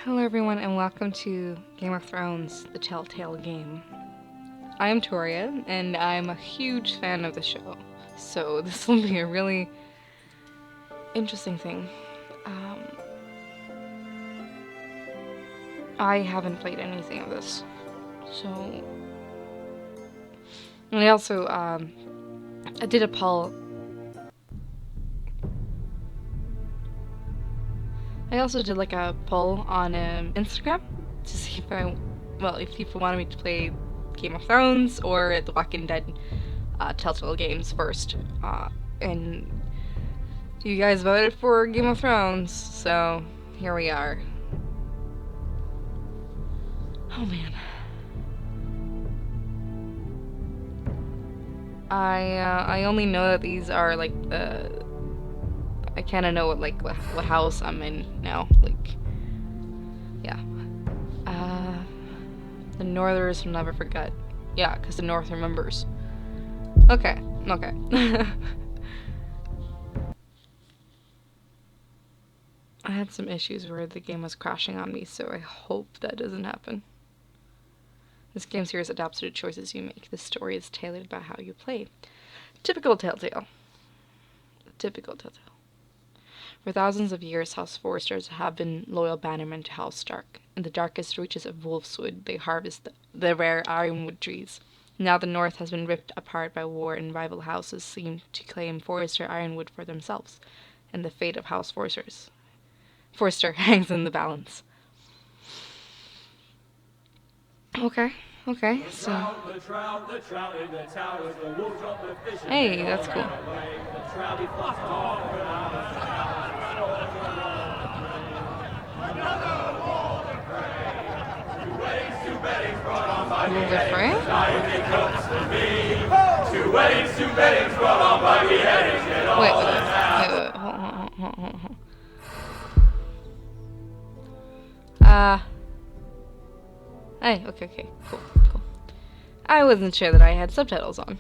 Hello everyone and welcome to Game of Thrones, the Telltale game. I am Toria and I'm a huge fan of the show, so this will be a really interesting thing. I haven't played anything of this, so... And I also, I did a poll. I also did like a poll on Instagram to see if people wanted me to play Game of Thrones or the Walking Dead Telltale games first. And you guys voted for Game of Thrones, so here we are. Oh man. I only know that these are like the... I kind of know what house I'm in now. Like, yeah. The Northers will never forget. Yeah, because the North remembers. Okay. I had some issues where the game was crashing on me, so I hope that doesn't happen. This game series adapts to the choices you make. The story is tailored by how you play. Typical Telltale. For thousands of years, House Foresters have been loyal bannermen to House Stark. In the darkest reaches of Wolfswood, they harvest the rare ironwood trees. Now the North has been ripped apart by war, and rival houses seem to claim Forester ironwood for themselves, and the fate of House Forester hangs in the balance. Okay, so... Hey, that's cool. Move it free? Wait, hold. Hey, okay, cool. I wasn't sure that I had subtitles on.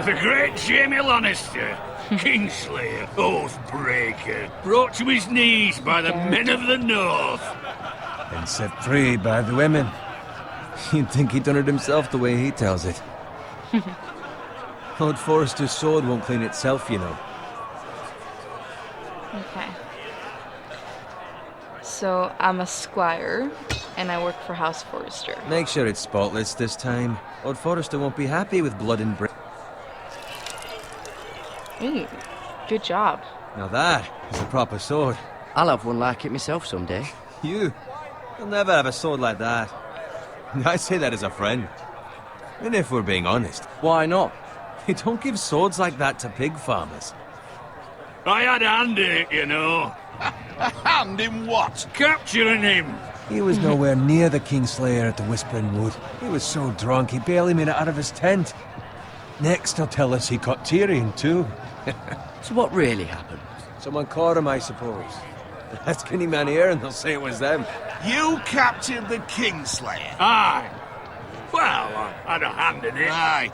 The great Jaime Lannister, Kingslayer, Oathbreaker, brought to his knees by the men of the North. And set free by the women. You'd think he'd done it himself the way he tells it. Lord Forrester's sword won't clean itself, you know. Okay. So, I'm a squire, and I work for House Forrester. Make sure it's spotless this time. Lord Forrester won't be happy with blood and brain. Ooh, good job. Now that is a proper sword. I'll have one like it myself someday. You'll never have a sword like that. I say that as a friend. And if we're being honest, Why not? you don't give swords like that to pig farmers. I had a hand in it, you know. A hand in what? Capturing him. He was nowhere near the Kingslayer at the Whispering Wood. He was so drunk he barely made it out of his tent. Next he'll tell us he caught Tyrion too. So what really happened? Someone caught him, I suppose. Ask any man here and they'll say it was them. You captured the Kingslayer? Aye. Well, I had a hand in it. Aye.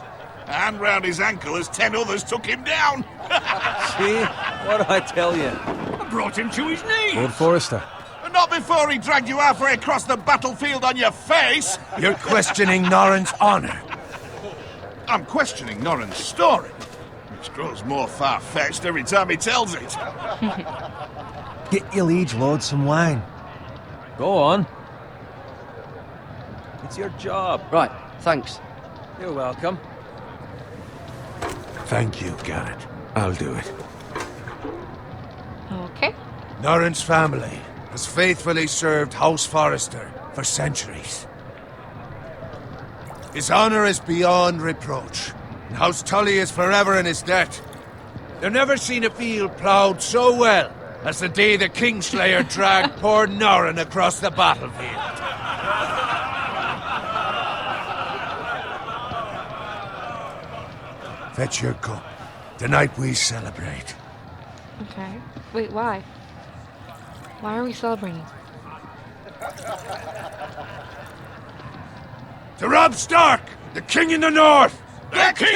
A hand round his ankle as 10 others took him down. See? What do I tell you? I brought him to his knees. Lord Forrester. But not before he dragged you halfway across the battlefield on your face. You're questioning Norrin's honor. I'm questioning Norrin's story, which grows more far-fetched every time he tells it. Get your liege lord some wine. Go on. It's your job. Right, thanks. You're welcome. Thank you, Garrett. I'll do it. Okay. Norrin's family has faithfully served House Forrester for centuries. His honor is beyond reproach, and House Tully is forever in his debt. They've never seen a field ploughed so well as the day the Kingslayer dragged poor Norrin across the battlefield. Fetch your cup. Tonight we celebrate. Okay. Wait, why? Why are we celebrating? To Robb Stark, the King in the North! The King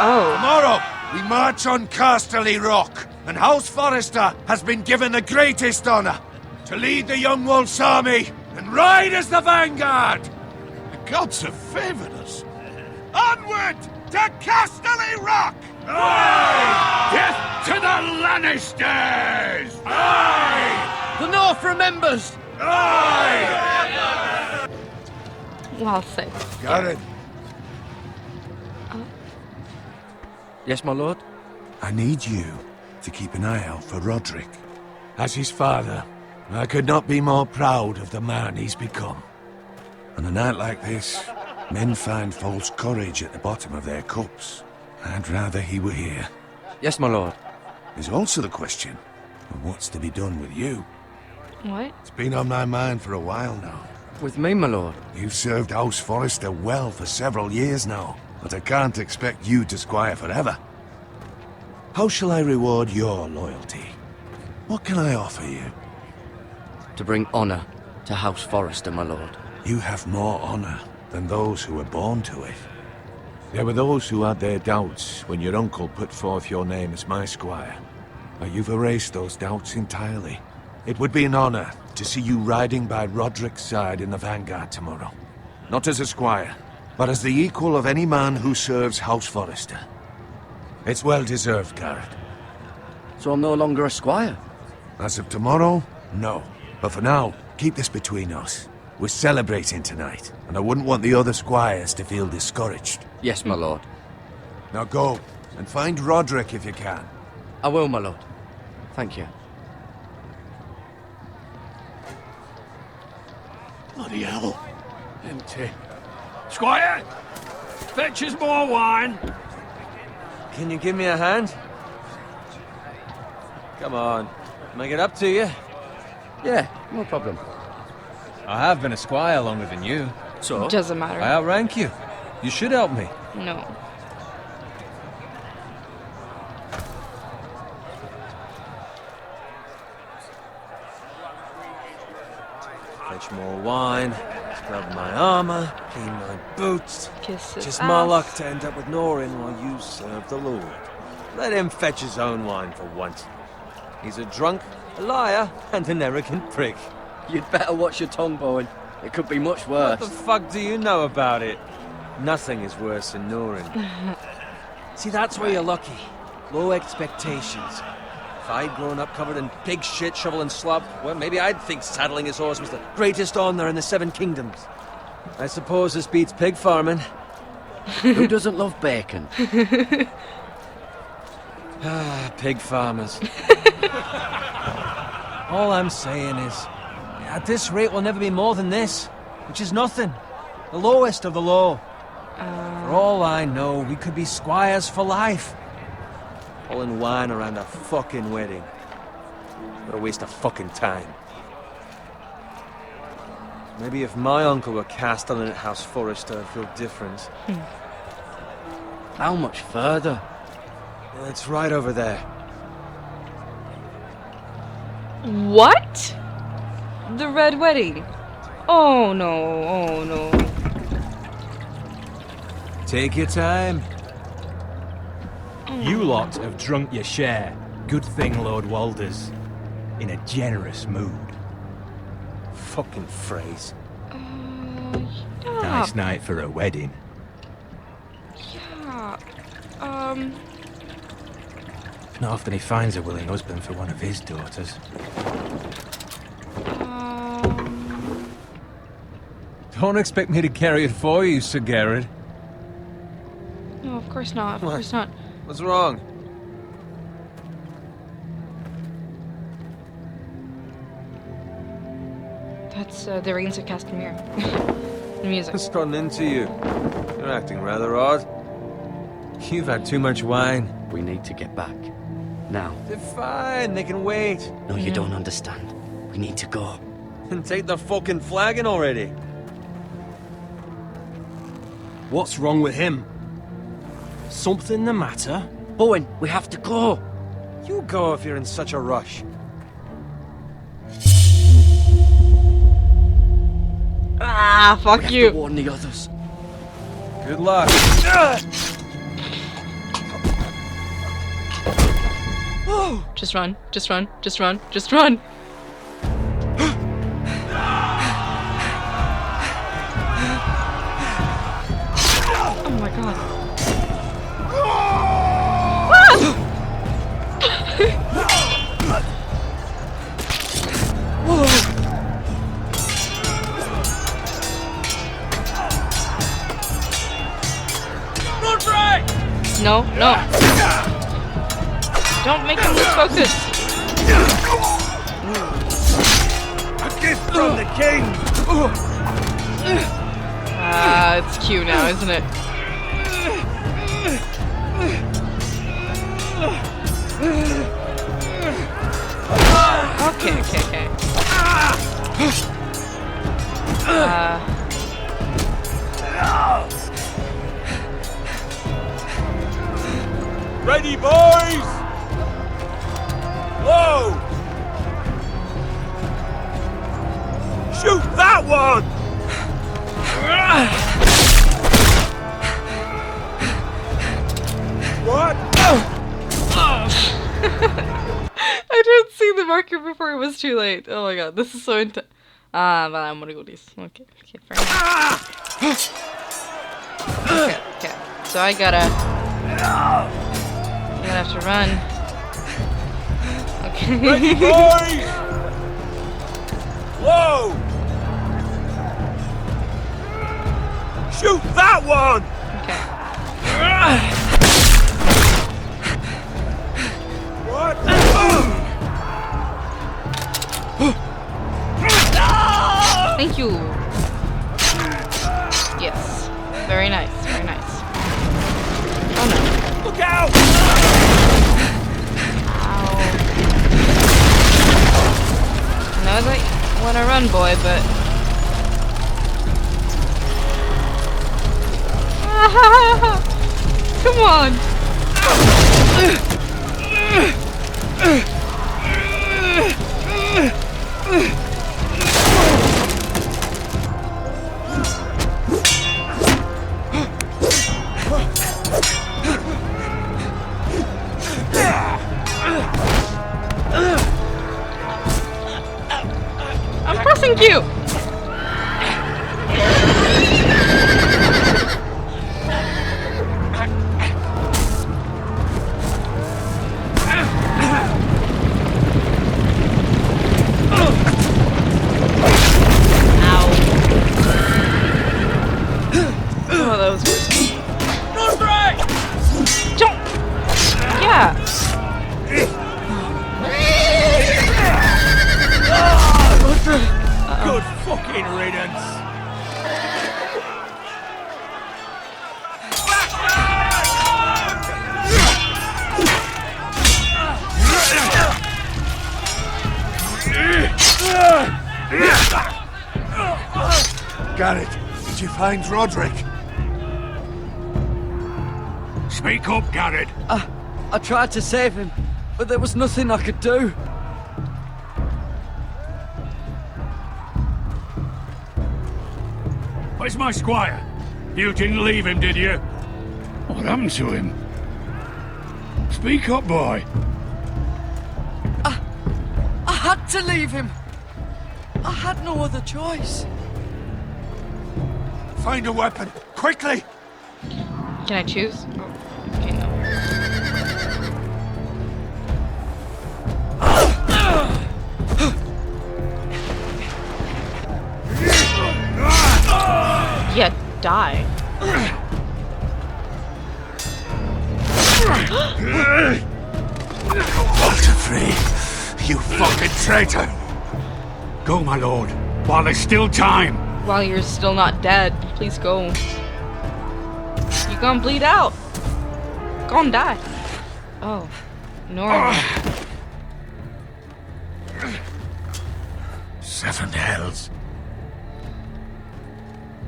Oh. Tomorrow, We march on Casterly Rock, and House Forrester has been given the greatest honour to lead the Young Wolf's army and ride as the vanguard! The gods have favoured us. Onward to Casterly Rock! Death to the Lannisters! Aye! The North remembers! Aye! Well said. Garrett, Yes, my lord? I need you to keep an eye out for Roderick. As his father, I could not be more proud of the man he's become. On a night like this, men find false courage at the bottom of their cups. I'd rather he were here. Yes, my lord. There's also the question of what's to be done with you. What? It's been on my mind for a while now. With me, my lord. You've served House Forrester well for several years now, but I can't expect you to squire forever. How shall I reward your loyalty? What can I offer you? To bring honour to House Forrester, my lord. You have more honor than those who were born to it. There were those who had their doubts when your uncle put forth your name as my squire. But you've erased those doubts entirely. It would be an honor to see you riding by Roderick's side in the vanguard tomorrow. Not as a squire, but as the equal of any man who serves House Forrester. It's well deserved, Garrett. So I'm no longer a squire? As of tomorrow, no. But for now, keep this between us. We're celebrating tonight, and I wouldn't want the other squires to feel discouraged. Yes, my lord. Now go, and find Roderick if you can. I will, my lord. Thank you. Bloody hell. Empty. Squire! Fetch us more wine. Can you give me a hand? Come on. Make it up to you. Yeah, no problem. I have been a squire longer than you. So? Doesn't matter. I outrank you. You should help me. No. Fetch more wine, scrub my armor, clean my boots. Kiss his Just my ass. luck to end up with Norin while you serve the Lord. Let him fetch his own wine for once. He's a drunk, a liar, and an arrogant prick. You'd better watch your tongue, Bowen. It could be much What worse. the fuck do you know about it? Nothing is worse than Norin. See, that's where you're lucky. Low expectations. If I'd grown up covered in pig shit, shovel and slop, well, maybe I'd think saddling his horse was the greatest honor in the Seven Kingdoms. I suppose this beats pig farming. Who doesn't love bacon? Ah, pig farmers. All I'm saying is, at this rate we'll never be more than this, which is nothing. The lowest of the low. For all I know, we could be squires for life. Pulling wine around a fucking wedding. What a waste of fucking time. Maybe if my uncle were castellan at House Forrester, I'd feel different. How much further? Well, it's right over there. What? The Red Wedding. Oh no, oh no. Take your time. You lot have drunk your share. Good thing Lord Walder's in a generous mood. Fucking phrase. Yeah. Nice night for a wedding. Yeah. Not often he finds a willing husband for one of his daughters. Don't expect me to carry it for you, Sir Garrett. No, of course not. Of course not. What's wrong? That's the Reigns of Castamere. The music. What's gotten into you? You're acting rather odd. You've had too much wine. We need to get back. Now. They're fine, they can wait. No, you don't understand. We need to go. And take the fucking flagon already. What's wrong with him? Something the matter? Bowen, we have to go. You go if you're in such a rush. Ah, fuck We have you. to warn the others. Good luck. Just run, just run, just run, just run! Oh my god. No, no. Don't make him lose focus. A gift from the king! Ah, it's Q now, isn't it? Okay, okay, okay. Ready, boys! Whoa! Shoot that one! What? I didn't see the marker before it was too late. Oh my god, this is so intense. But I'm gonna go this. Okay, okay, fair enough. Okay, okay. So I gotta have to run. Okay. Ready, boys! Whoa! Shoot that one! Okay. What? Thank you. Yes. Very nice, very nice. Oh no. Look out! Ow. I know that you wanna run, boy, but... Come on! I'm pressing Q! Oh, that was risky. Don't! Yeah! Good fucking riddance! Garrett, did you find Roderick? Speak up, Garrett. I tried to save him, but there was nothing I could do. Where's my squire? You didn't leave him, did you? What happened to him? Speak up, boy. I had to leave him. I had no other choice. Find a weapon, quickly! Can I choose? Oh, okay, no. Yeah, die. Walter Free, you fucking traitor! Go, my lord, while there's still time. While you're still not dead, please go. You're gonna bleed out. Gonna die. Oh, Nora. 7 hells.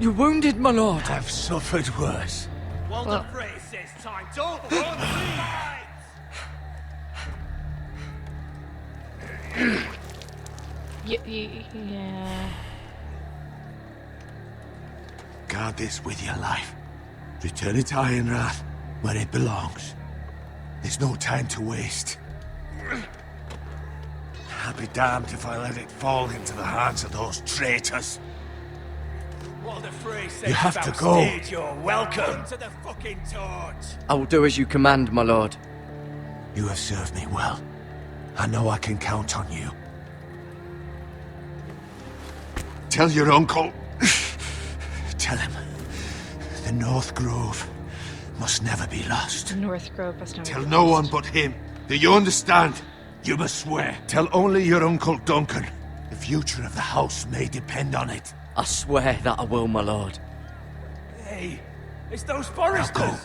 You're wounded, my lord. I've suffered worse. Well, Says time, don't run, yeah. Guard this with your life. Return it to Ironrath, where it belongs. There's no time to waste. I'll be damned if I let it fall into the hands of those traitors. You have to go. You're welcome to the fucking torch. I will do as you command, my lord. You have served me well. I know I can count on you. Tell your uncle. Tell him. The North Grove must never be lost. North Grove must never Tell be no lost. one but him. Do you understand? You must swear. Tell only your Uncle Duncan. The future of the house may depend on it. I swear that I will, my lord. Hey, it's those Now foresters. go.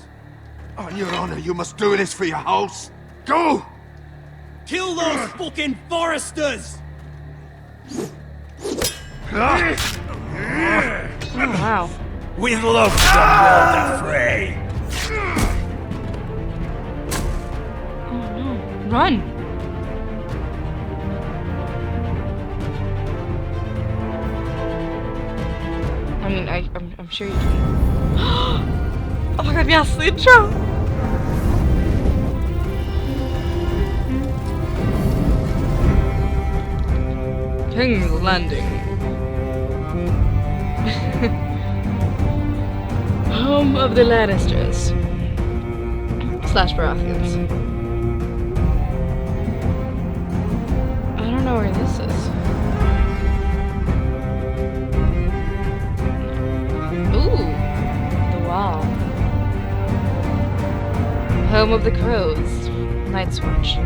On your honor, you must do this for your house. Go! Kill those fucking foresters! Oh, wow. We love the fray. Oh no. Run! I mean, I'm sure you can. Oh my god, yes, the intro! King's Landing. Home of the Lannisters. Slash Baratheons. I don't know where this is. Ooh, the wall. Home of the Crows. Night's Watch.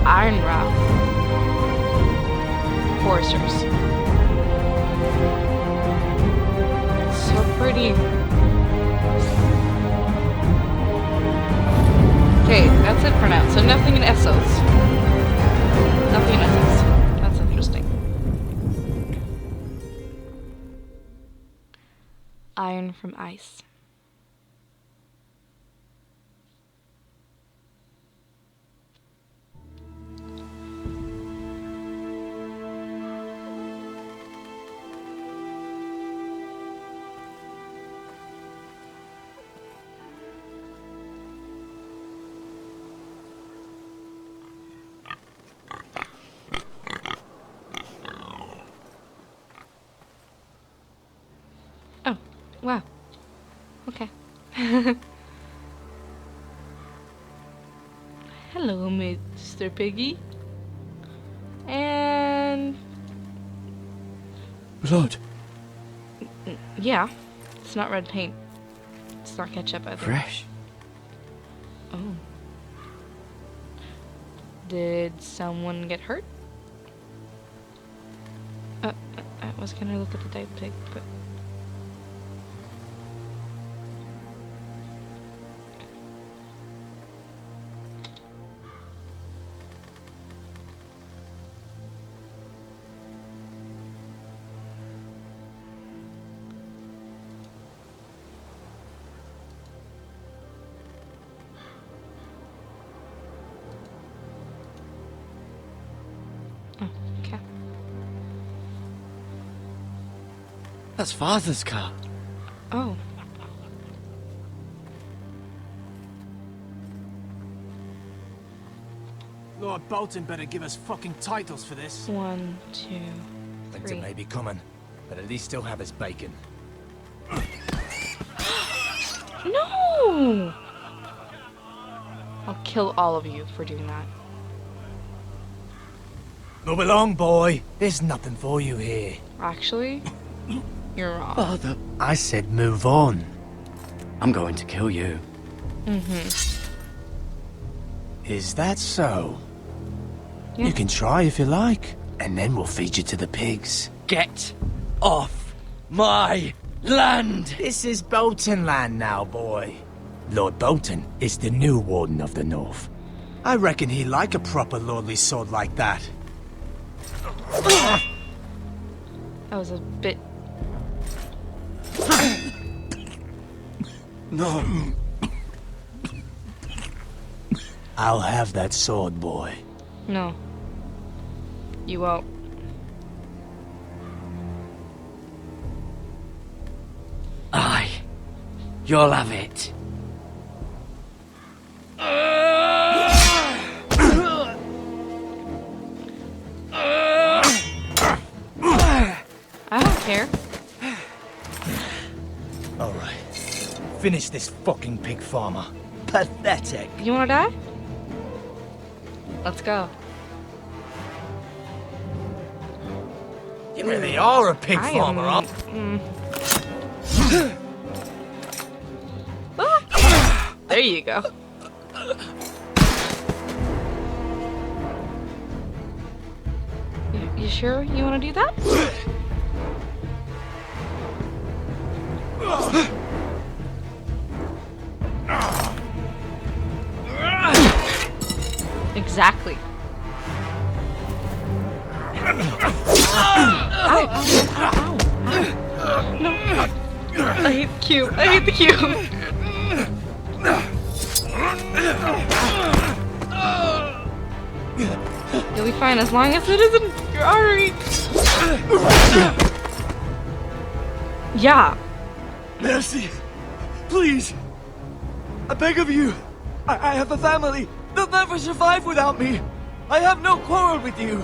Iron Rock. Foresters. So pretty. Okay, that's it for now. So nothing in Essos. Nothing in Essos. That's interesting. Iron from ice. Oh, wow. Okay. Hello, Mr. Piggy. And Blood. yeah, it's not red paint. It's not ketchup either. Fresh. Oh. Did someone get hurt? I was gonna look at the dive pig, but oh, okay. That's Father's car. Oh. Lord Bolton better give us fucking titles for this. 1, 2, Winter 3. may be coming, but at least he'll have his bacon. No! I'll kill all of you for doing that. Move along, boy. There's nothing for you here. Actually, you're wrong. Father. I said move on. I'm going to kill you. Is that so? Yeah. You can try if you like, and then we'll feed you to the pigs. Get off my land! This is Bolton land now, boy. Lord Bolton is the new Warden of the North. I reckon he'd like a proper lordly sword like that. That was a bit. No. I'll have that sword, boy. No. You won't. I You'll have it. I don't care. Alright. Finish this fucking pig farmer. Pathetic. You wanna die? Let's go. You really are a pig I farmer, am- huh? Ah, there you go. You sure you want to do that? Exactly. Ow, ow, ow. No. I hate the cube. I hate the cube. You'll be fine as long as it isn't your artery. Yeah. Mercy. Please. I beg of you. I have a family. They'll never survive without me. I have no quarrel with you.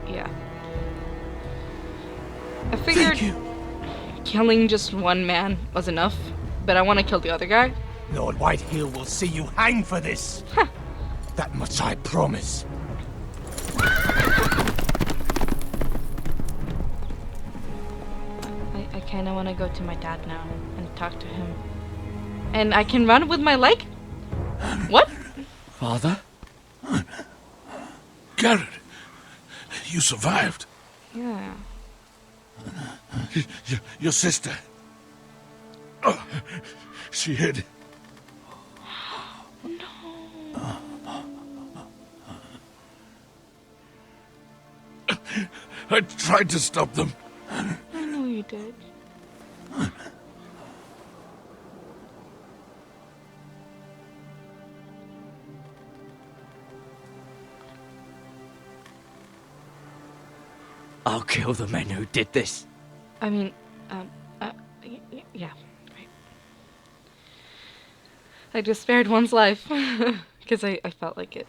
Yeah. I figured killing just one man was enough, but I want to kill the other guy. Lord Whitehill will see you hang for this. That much I promise. I kind of want to go to my dad now and talk to him. And I can run with my leg? What? Father? Garrett, you survived. Yeah. Your sister. Oh, she hid. I tried to stop them. I know you did. I'll kill the men who did this. I mean, yeah, right. I just spared one's life because I felt like it.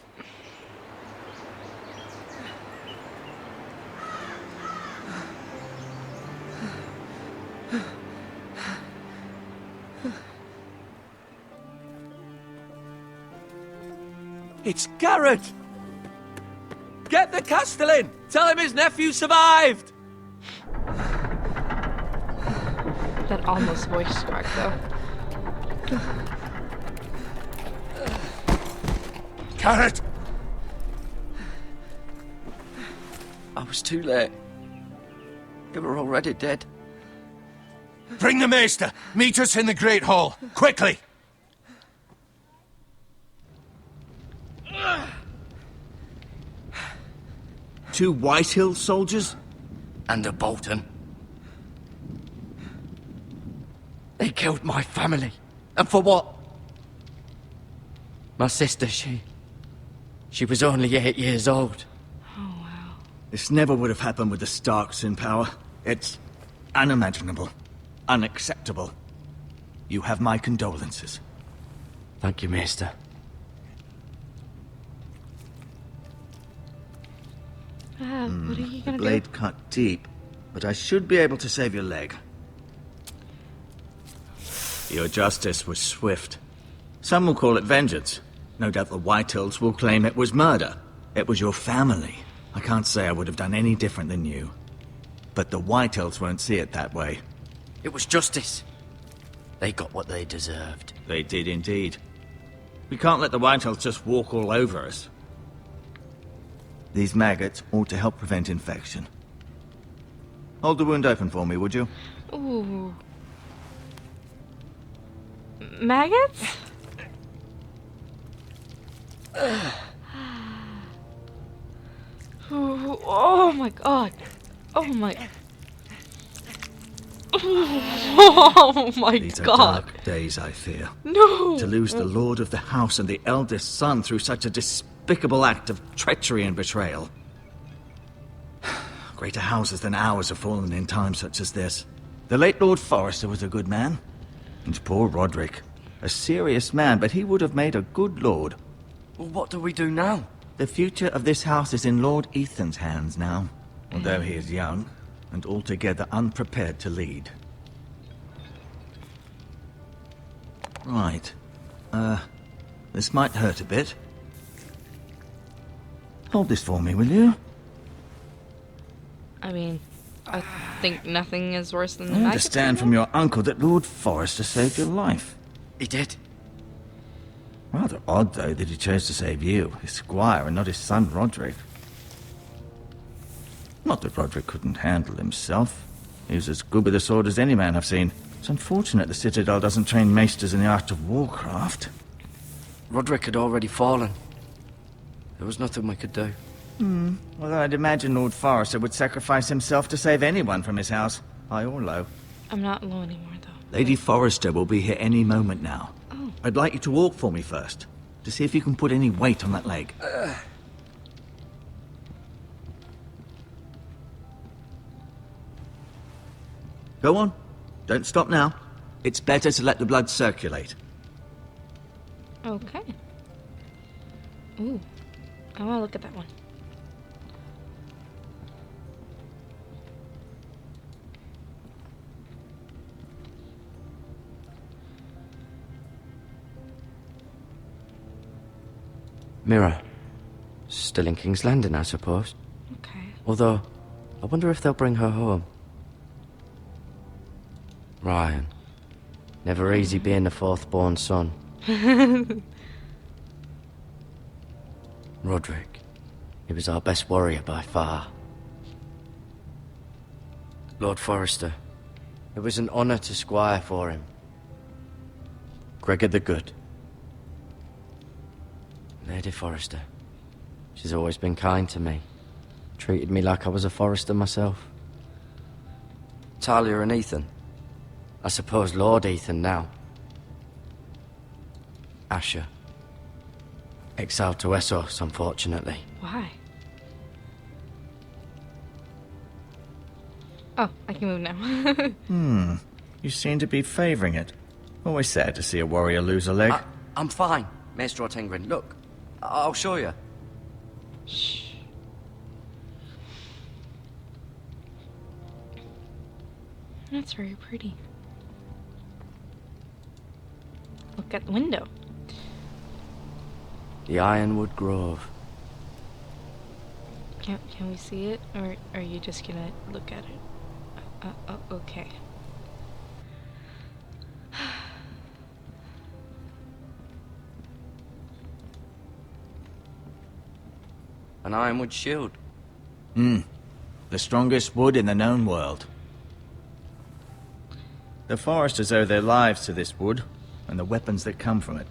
It's Garrett! Get the Castellan! Tell him his nephew survived! That almost voice crack though. Garrett! I was too late. They were already dead. Bring the maester. Meet us in the Great Hall. Quickly! Two Whitehill soldiers? And a Bolton. They killed my family. And for what? My sister, she was only 8 years old. Oh wow. This never would have happened with the Starks in power. It's unimaginable. Unacceptable. You have my condolences. Thank you, Maester. What are you gonna Blade cut deep, but I should be able to save your leg. Your justice was swift. Some will call it vengeance. No doubt the Whitehills will claim it was murder. It was your family. I can't say I would have done any different than you. But the Whitehills won't see it that way. It was justice. They got what they deserved. They did indeed. We can't let the Whitehills just walk all over us. These maggots ought to help prevent infection. Hold the wound open for me, would you? do? Ooh. Maggots? Ooh, oh my god. Oh my. Oh my These are god. dark days, I fear. No. To lose the lord of the house and the eldest son through such a despicable act of treachery and betrayal. Greater houses than ours have fallen in times such as this. The late Lord Forrester was a good man. And poor Roderick. A serious man, but he would have made a good lord. Well, what do we do now? The future of this house is in Lord Ethan's hands now. Although he is young, and altogether unprepared to lead. Right. This might hurt a bit. Hold this for me, will you? I mean, I think nothing is worse than the I magic understand from your uncle that Lord Forrester saved your life. He did. Rather odd, though, that he chose to save you, his squire, and not his son Roderick. Not that Roderick couldn't handle himself. He was as good with a sword as any man I've seen. It's unfortunate the Citadel doesn't train maesters in the art of warcraft. Roderick had already fallen. There was nothing we could do. Although I'd imagine Lord Forrester would sacrifice himself to save anyone from his house, high or low. I'm not low anymore, though. Lady Forrester will be here any moment now. Oh. I'd like you to walk for me first, to see if you can put any weight on that leg. Go on. Don't stop now. It's better to let the blood circulate. Okay. Ooh. I want to look at that one. Mirror. Still in King's Landing, I suppose. Okay. Although, I wonder if they'll bring her home. Ryan. Never easy being the fourth-born son. Roderick. He was our best warrior by far. Lord Forrester. It was an honour to squire for him. Gregor the Good. Lady Forrester. She's always been kind to me. Treated me like I was a Forrester myself. Talia and Ethan. I suppose Lord Ethan now. Asher. Exiled to Essos, unfortunately. Why? Oh, I can move now. You seem to be favouring it. Always sad to see a warrior lose a leg. I'm fine, Maestro Tengrin. Look, I'll show you. Shh. That's very pretty. Look at the window. The Ironwood Grove. Can we see it, or are you just gonna look at it? Okay. An ironwood shield. The strongest wood in the known world. The Foresters owe their lives to this wood, and the weapons that come from it.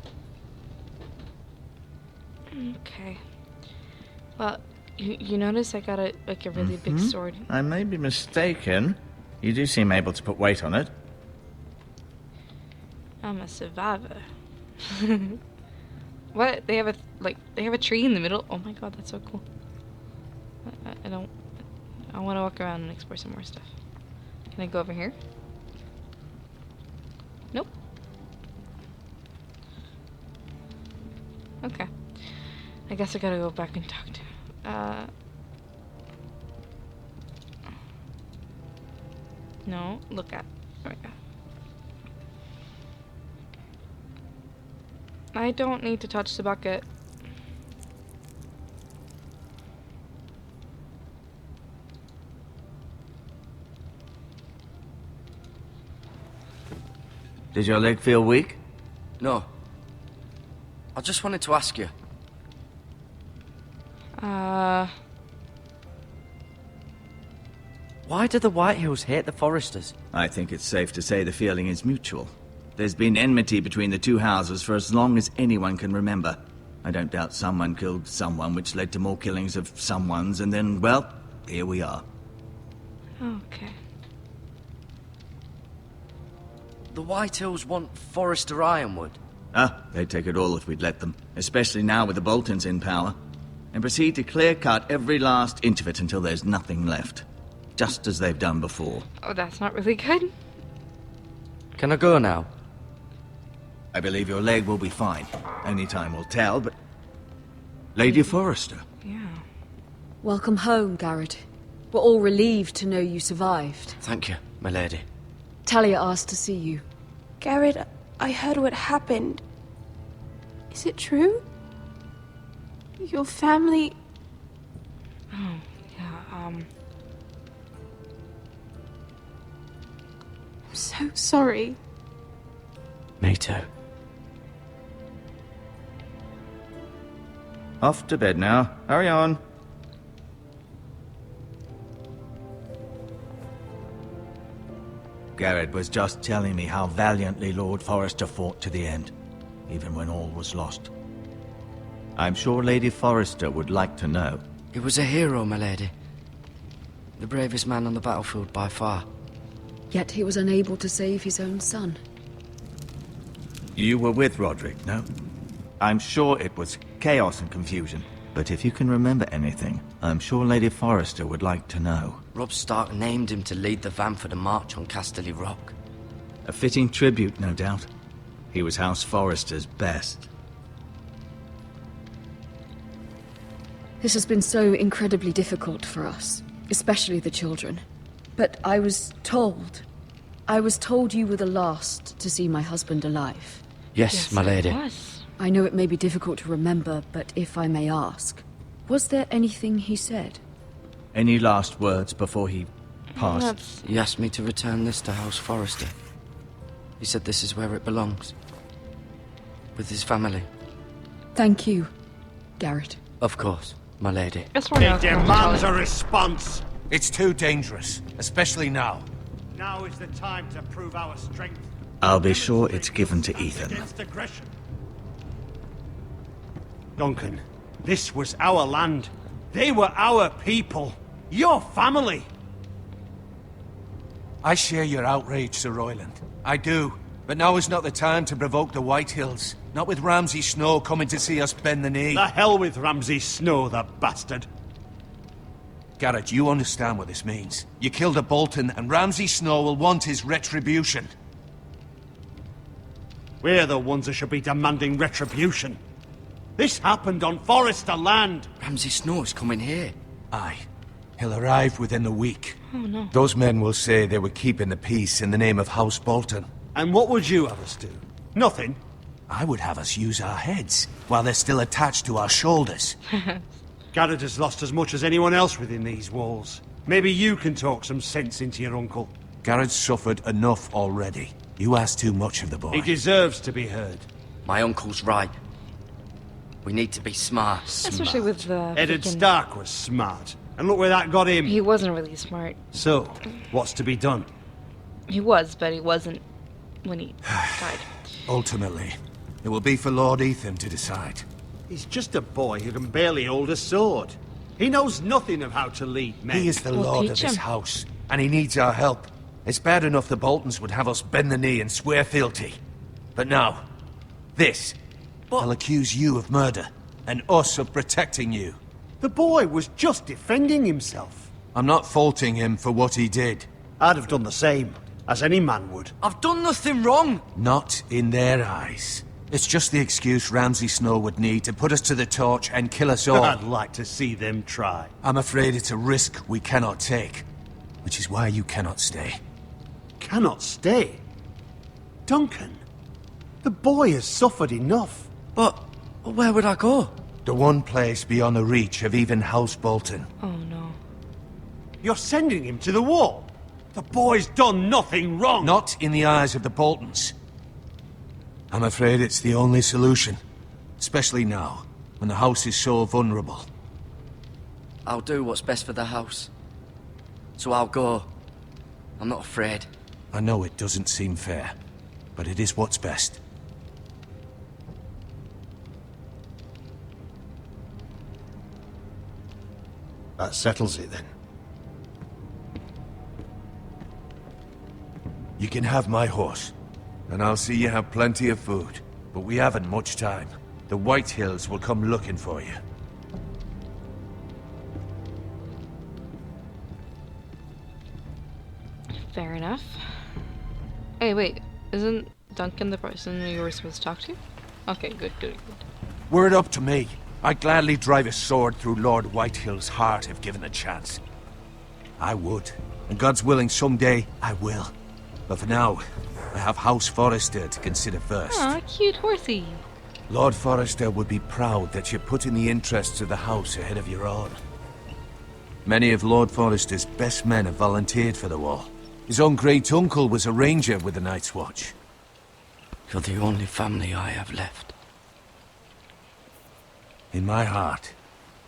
Okay. Well, you notice I got a really big sword. I may be mistaken. You do seem able to put weight on it. I'm a survivor. What? They have a tree in the middle? Oh my god, that's so cool. I want to walk around and explore some more stuff. Can I go over here? Nope. Okay. I guess I gotta go back and talk to no, look at. There we go. I don't need to touch the bucket. Did your leg feel weak? No. I just wanted to ask you. Why do the Whitehills hate the Foresters? I think it's safe to say the feeling is mutual. There's been enmity between the two houses for as long as anyone can remember. I don't doubt someone killed someone, which led to more killings of someones, and then, well, here we are. Okay. The Whitehills want Forrester Ironwood. They'd take it all if we'd let them, especially now with the Boltons in power, and proceed to clear-cut every last inch of it until there's nothing left. Just as they've done before. Oh, that's not really good. Can I go now? I believe your leg will be fine. Only time will tell, but... Lady Forrester. Yeah. Welcome home, Garrett. We're all relieved to know you survived. Thank you, my lady. Talia asked to see you. Garrett, I heard what happened. Is it true? Your family... Oh, yeah, I'm so sorry. Me too. Off to bed now. Hurry on. Garrett was just telling me how valiantly Lord Forrester fought to the end, even when all was lost. I'm sure Lady Forrester would like to know. He was a hero, my lady. The bravest man on the battlefield by far. Yet he was unable to save his own son. You were with Roderick, no? I'm sure it was chaos and confusion. But if you can remember anything, I'm sure Lady Forrester would like to know. Robb Stark named him to lead the van for the march on Casterly Rock. A fitting tribute, no doubt. He was House Forrester's best. This has been so incredibly difficult for us, especially the children. But I was told you were the last to see my husband alive. Yes, my lady. I know it may be difficult to remember, but if I may ask, was there anything he said? Any last words before he passed? He asked me to return this to House Forrester. He said this is where it belongs. With his family. Thank you, Garrett. Of course, my lady. It demands a response. It's too dangerous, especially now. Now is the time to prove our strength. I'll be sure it's given to Ethan. Against aggression. Duncan, this was our land. They were our people. Your family. I share your outrage, Sir Royland. I do. But now is not the time to provoke the Whitehills. Not with Ramsay Snow coming to see us bend the knee. The hell with Ramsay Snow, the bastard. Garrett, you understand what this means. You killed a Bolton, and Ramsay Snow will want his retribution. We're the ones that should be demanding retribution. This happened on Forrester land. Ramsay Snow is coming here. Aye. He'll arrive within a week. Oh, no. Those men will say they were keeping the peace in the name of House Bolton. And what would you have us do? Nothing. I would have us use our heads, while they're still attached to our shoulders. Garrett has lost as much as anyone else within these walls. Maybe you can talk some sense into your uncle. Garrett's suffered enough already. You ask too much of the boy. He deserves to be heard. My uncle's right. We need to be smart. Especially with the... Eddard freaking- Stark was smart. And look where that got him. He wasn't really smart. So, what's to be done? He was, but he wasn't when he died. Ultimately, it will be for Lord Ethan to decide. He's just a boy who can barely hold a sword. He knows nothing of how to lead men. He is the We'll lord of teach this him. house, and he needs our help. It's bad enough the Boltons would have us bend the knee and swear fealty. But now, this. They'll accuse you of murder, and us of protecting you. The boy was just defending himself. I'm not faulting him for what he did. I'd have done the same, as any man would. I've done nothing wrong. Not in their eyes. It's just the excuse Ramsay Snow would need to put us to the torch and kill us all. I'd like to see them try. I'm afraid it's a risk we cannot take, which is why you cannot stay. Cannot stay? Duncan, the boy has suffered enough. But where would I go? The one place beyond the reach of even House Bolton. Oh, no. You're sending him to the wall. The boy's done nothing wrong. Not in the eyes of the Boltons. I'm afraid it's the only solution. Especially now, when the house is so vulnerable. I'll do what's best for the house. So I'll go. I'm not afraid. I know it doesn't seem fair, but it is what's best. That settles it then. You can have my horse, and I'll see you have plenty of food. But we haven't much time. The Whitehills will come looking for you. Fair enough. Hey, wait. Isn't Duncan the person we were supposed to talk to? Okay, good. Were it up to me, I'd gladly drive a sword through Lord Whitehill's heart if given a chance. I would. And God's willing, someday I will. But for now, I have House Forrester to consider first. Aw, cute horsey. Lord Forrester would be proud that you're putting the interests of the house ahead of your own. Many of Lord Forrester's best men have volunteered for the war. His own great-uncle was a ranger with the Night's Watch. You're the only family I have left. In my heart,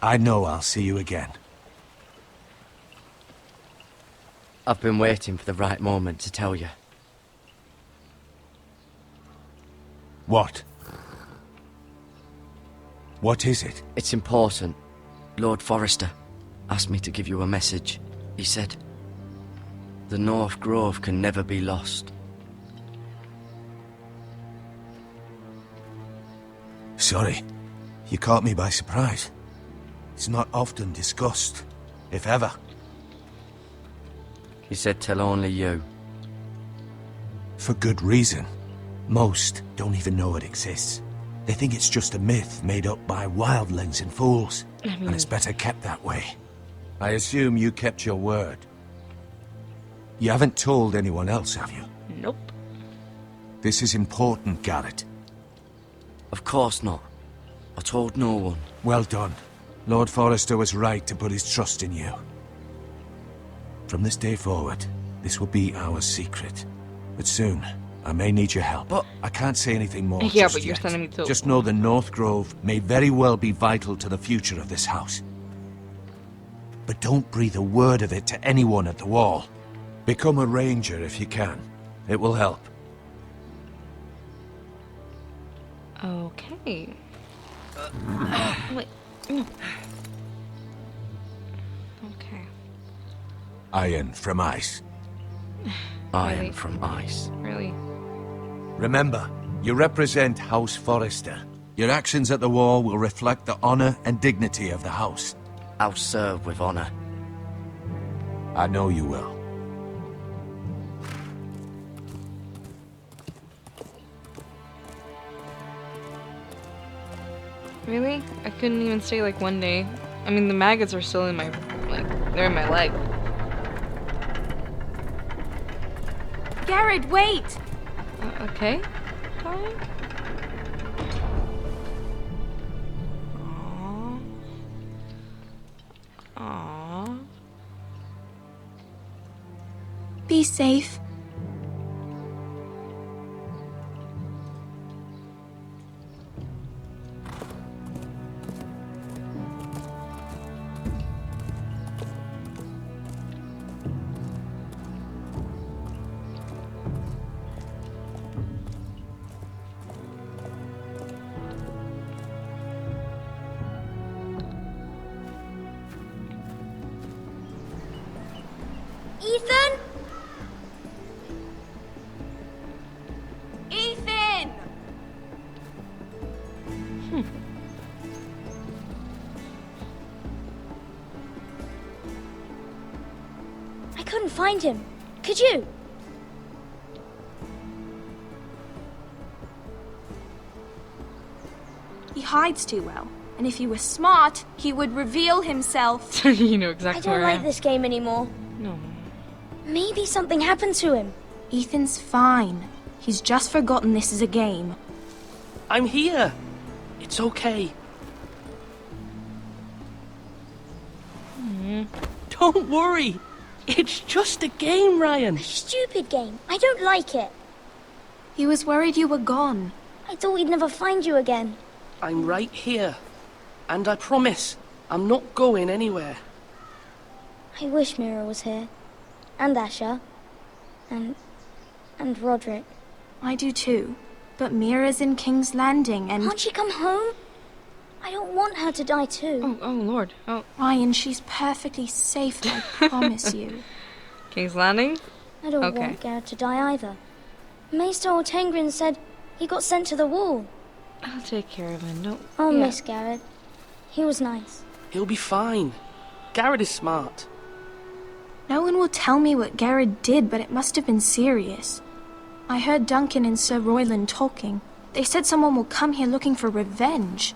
I know I'll see you again. I've been waiting for the right moment to tell you. What? What is it? It's important. Lord Forrester asked me to give you a message. He said, the North Grove can never be lost. Sorry. You caught me by surprise. It's not often discussed, if ever. He said tell only you. For good reason. Most don't even know it exists. They think it's just a myth made up by wildlings and fools. And it's better kept that way. I assume you kept your word. You haven't told anyone else, have you? Nope. This is important, Garrett. Of course not. I told no one. Well done. Lord Forrester was right to put his trust in you. From this day forward, this will be our secret. But soon, I may need your help. But I can't say anything more Yeah, just but you're yet. sending me to... Just know the North Grove may very well be vital to the future of this house. But don't breathe a word of it to anyone at the wall. Become a ranger if you can. It will help. Okay. Wait. Okay. Iron from ice. Iron from ice. Really? Remember, you represent House Forrester. Your actions at the wall will reflect the honor and dignity of the house. I'll serve with honor. I know you will. Really? I couldn't even stay like one day. I mean, the maggots are still in my, they're in my leg. Garrett, wait! Okay. Darling? Aww. Aww. Be safe. Ethan? Ethan! I couldn't find him. Could you? He hides too well. And if he were smart, he would reveal himself. You know I exactly don't where I like am. this game anymore. No. Maybe something happened to him. Ethan's fine. He's just forgotten this is a game. I'm here. It's okay. Don't worry. It's just a game, Ryan. Stupid game. I don't like it. He was worried you were gone. I thought we'd never find you again. I'm right here. And I promise, I'm not going anywhere. I wish Mira was here. And Asher. And Roderick. I do too. But Mira's in King's Landing and... Can't she come home? I don't want her to die too. Oh Lord. Oh. Ryan, she's perfectly safe, I promise you. King's Landing? I don't want Garrett to die either. Maester Ortengrin said he got sent to the wall. I'll take care of him. No. I'll miss Garrett. He was nice. He'll be fine. Garrett is smart. No one will tell me what Garrett did, but it must have been serious. I heard Duncan and Sir Royland talking. They said someone will come here looking for revenge.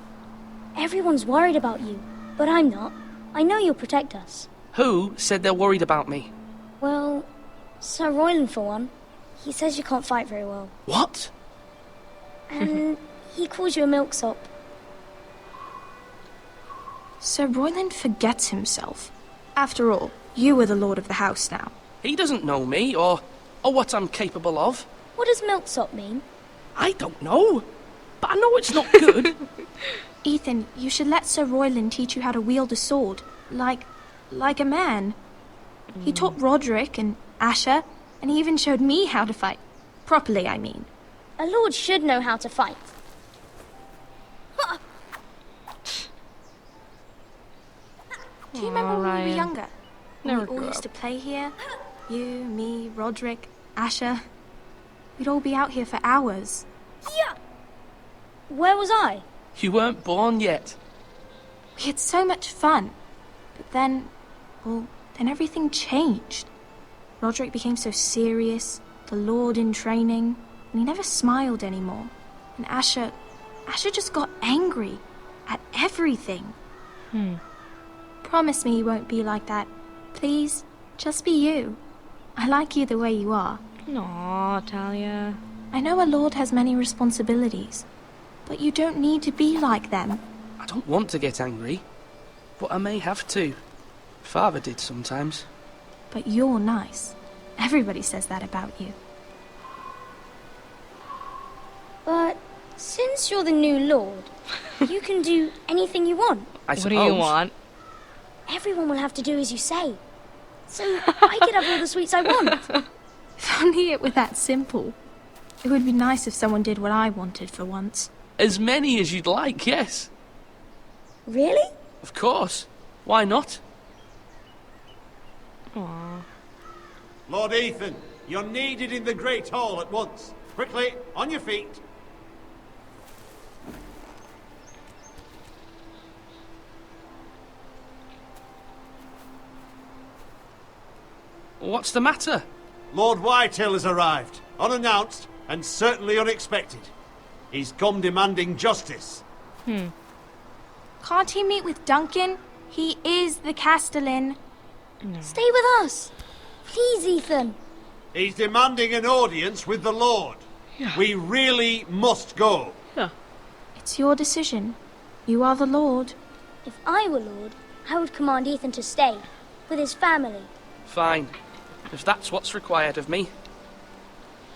Everyone's worried about you, but I'm not. I know you'll protect us. Who said they're worried about me? Well, Sir Royland for one. He says you can't fight very well. What? And he calls you a milksop. Sir Royland forgets himself. After all, you are the lord of the house now. He doesn't know me, or what I'm capable of. What does milksop mean? I don't know, but I know it's not good. Ethan, you should let Sir Royland teach you how to wield a sword, like a man. He taught Roderick and Asher, and he even showed me how to fight. Properly, I mean. A lord should know how to fight. Do you remember when we Ryan. were younger? Never We all grew used up. to play here. You, me, Roderick, Asher. We'd all be out here for hours. Yeah. Where was I? You weren't born yet. We had so much fun. But then everything changed. Roderick became so serious, the Lord in training, and he never smiled anymore. And Asher just got angry at everything. Promise me you won't be like that. Please, just be you. I like you the way you are. Aw, Talia. I know a lord has many responsibilities, but you don't need to be like them. I don't want to get angry, but I may have to. Father did sometimes. But you're nice. Everybody says that about you. But since you're the new lord, you can do anything you want. I What suppose. do you want? Everyone will have to do as you say. So I can have all the sweets I want. If only it were that simple. It would be nice if someone did what I wanted for once. As many as you'd like, yes. Really? Of course. Why not? Aw. Lord Ethan, you're needed in the Great Hall at once. Quickly, on your feet. What's the matter? Lord Whitehill has arrived, unannounced and certainly unexpected. He's come demanding justice. Can't he meet with Duncan? He is the Castellan. Stay with us. Please, Ethan. He's demanding an audience with the Lord. We really must go. It's your decision. You are the Lord. If I were lord, I would command Ethan to stay with his family. Fine. If that's what's required of me.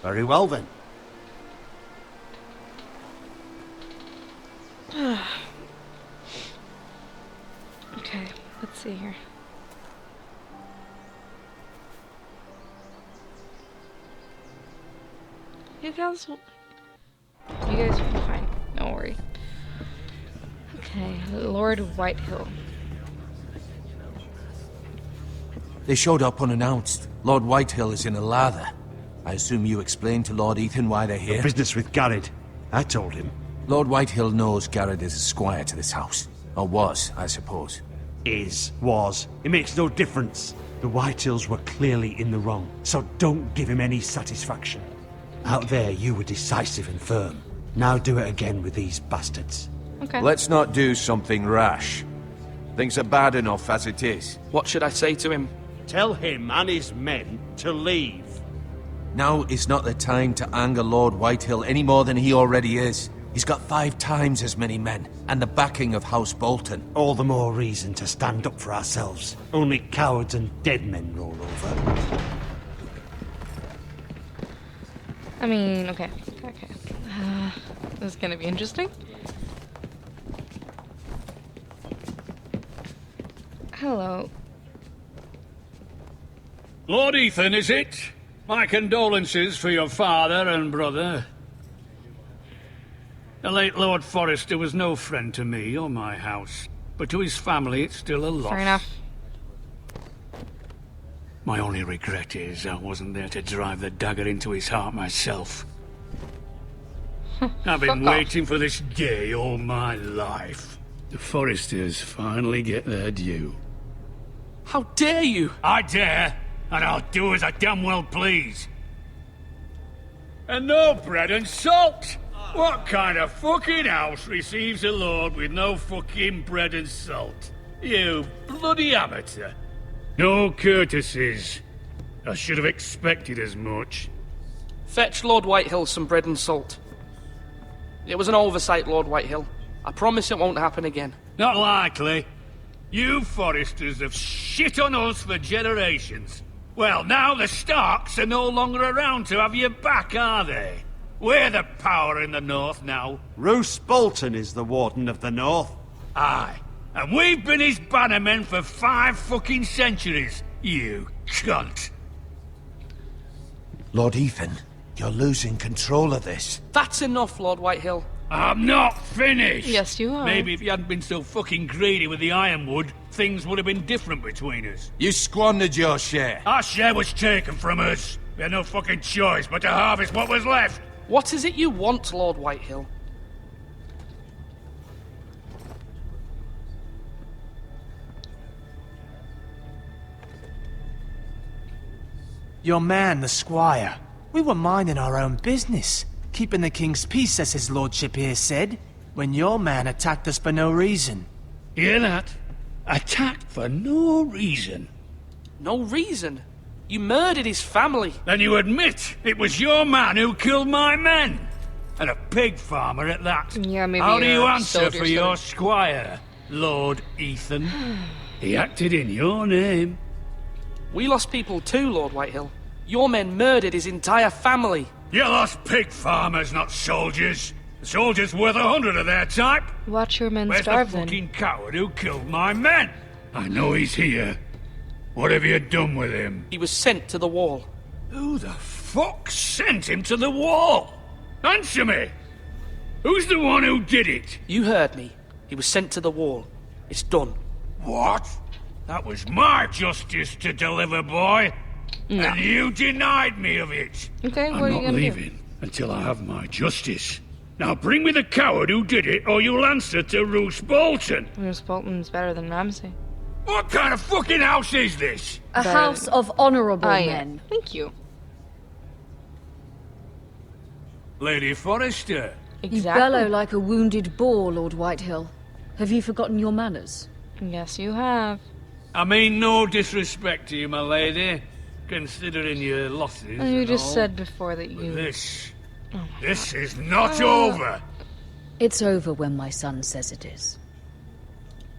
Very well then. Okay, let's see here. You guys will be fine. Don't worry. Okay, Lord Whitehill. They showed up unannounced. Lord Whitehill is in a lather. I assume you explained to Lord Ethan why they're here? Business with Garrett. I told him. Lord Whitehill knows Garrett is a squire to this house. Or was, I suppose. Was. It makes no difference. The Whitehills were clearly in the wrong, so don't give him any satisfaction. Out there, you were decisive and firm. Now do it again with these bastards. Okay. Let's not do something rash. Things are bad enough as it is. What should I say to him? Tell him and his men to leave. Now is not the time to anger Lord Whitehill any more than he already is. He's got 5 times as many men, and the backing of House Bolton. All the more reason to stand up for ourselves. Only cowards and dead men roll over. I mean, okay. This is gonna be interesting. Hello. Lord Ethan, is it? My condolences for your father and brother. The late Lord Forrester was no friend to me or my house, but to his family it's still a loss. Fair enough. My only regret is I wasn't there to drive the dagger into his heart myself. I've been waiting for this day all my life. The Forresters finally get their due. How dare you? I dare, and I'll do as I damn well please. And no bread and salt! What kind of fucking house receives a lord with no fucking bread and salt? You bloody amateur. No courtesies. I should have expected as much. Fetch Lord Whitehill some bread and salt. It was an oversight, Lord Whitehill. I promise it won't happen again. Not likely. You Foresters have shit on us for generations. Well, now the Starks are no longer around to have you back, are they? We're the power in the north now. Roose Bolton is the Warden of the North. Aye. And we've been his bannermen for 5 fucking centuries, you cunt. Lord Ethan, you're losing control of this. That's enough, Lord Whitehill. I'm not finished! Yes, you are. Maybe if you hadn't been so fucking greedy with the ironwood, things would have been different between us. You squandered your share. Our share was taken from us. We had no fucking choice but to harvest what was left. What is it you want, Lord Whitehill? Your man, the squire. We were minding our own business, keeping the king's peace, as his lordship here said, when your man attacked us for no reason. Hear that? Attacked for no reason. No reason? You murdered his family. Then you admit it was your man who killed my men. And a pig farmer at that. Yeah, maybe. How do you answer soldier for your squire, Lord Ethan? He acted in your name. We lost people too, Lord Whitehill. Your men murdered his entire family. You lost pig farmers, not soldiers. The soldiers worth 100 of their type. Watch your men Where's starve the then. fucking coward who killed my men? I know he's here. What have you done with him? He was sent to the wall. Who the fuck sent him to the wall? Answer me! Who's the one who did it? You heard me. He was sent to the wall. It's done. What? That was my justice to deliver, boy. No. And you denied me of it. Okay, what I'm are you not gonna leaving until I have my justice. Now bring me the coward who did it, or you'll answer to Roose Bolton. Roose Bolton's better than Ramsay. What kind of fucking house is this? A house of honourable Ah, yeah. men. Thank you. Lady Forrester. You bellow like a wounded boar, Lord Whitehill. Have you forgotten your manners? Yes, you have. I mean no disrespect to you, my lady, considering your losses. And you and just all. said before that you... This is not over. It's over when my son says it is.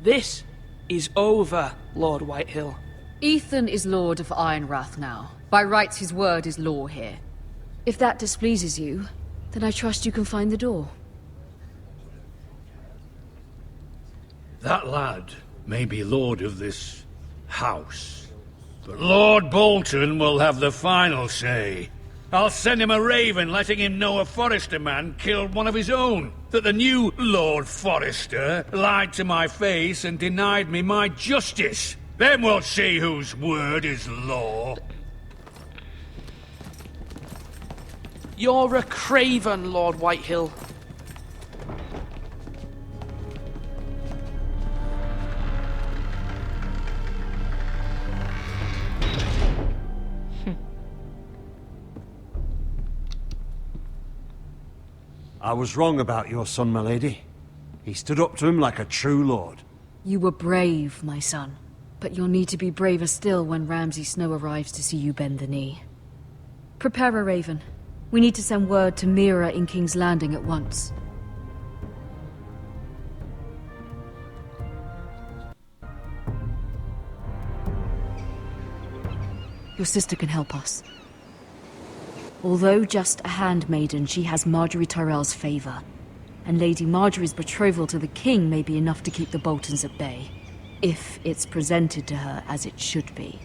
This is over, Lord Whitehill. Ethan is Lord of Ironrath now. By rights, his word is law here. If that displeases you, then I trust you can find the door. That lad may be lord of this house, but Lord Bolton will have the final say. I'll send him a raven letting him know a Forrester man killed one of his own, that the new Lord Forrester lied to my face and denied me my justice. Then we'll see whose word is law. You're a craven, Lord Whitehill. I was wrong about your son, my lady. He stood up to him like a true lord. You were brave, my son. But you'll need to be braver still when Ramsay Snow arrives to see you bend the knee. Prepare a raven. We need to send word to Mira in King's Landing at once. Your sister can help us. Although just a handmaiden, she has Marjorie Tyrell's favor. And Lady Marjorie's betrothal to the king may be enough to keep the Boltons at bay. If it's presented to her as it should be.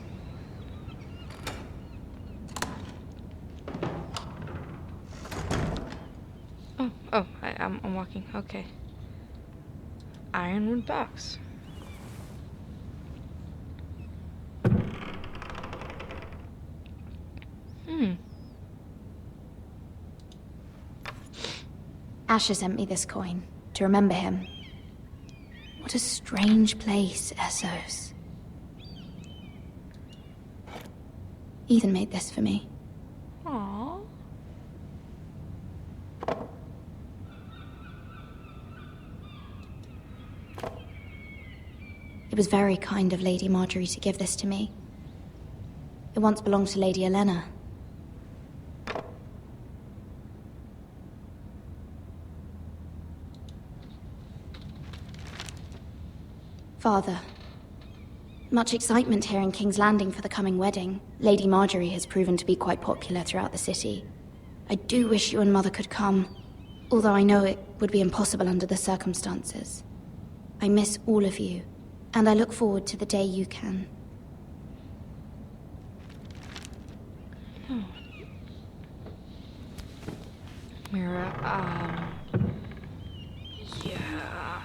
I'm walking. Okay. Ironwood box. Asher sent me this coin to remember him. What a strange place, Essos. Ethan made this for me. Aww. It was very kind of Lady Marjorie to give this to me. It once belonged to Lady Elena. Father, much excitement here in King's Landing for the coming wedding. Lady Marjorie has proven to be quite popular throughout the city. I do wish you and Mother could come, although I know it would be impossible under the circumstances. I miss all of you, and I look forward to the day you can. Mira, yeah.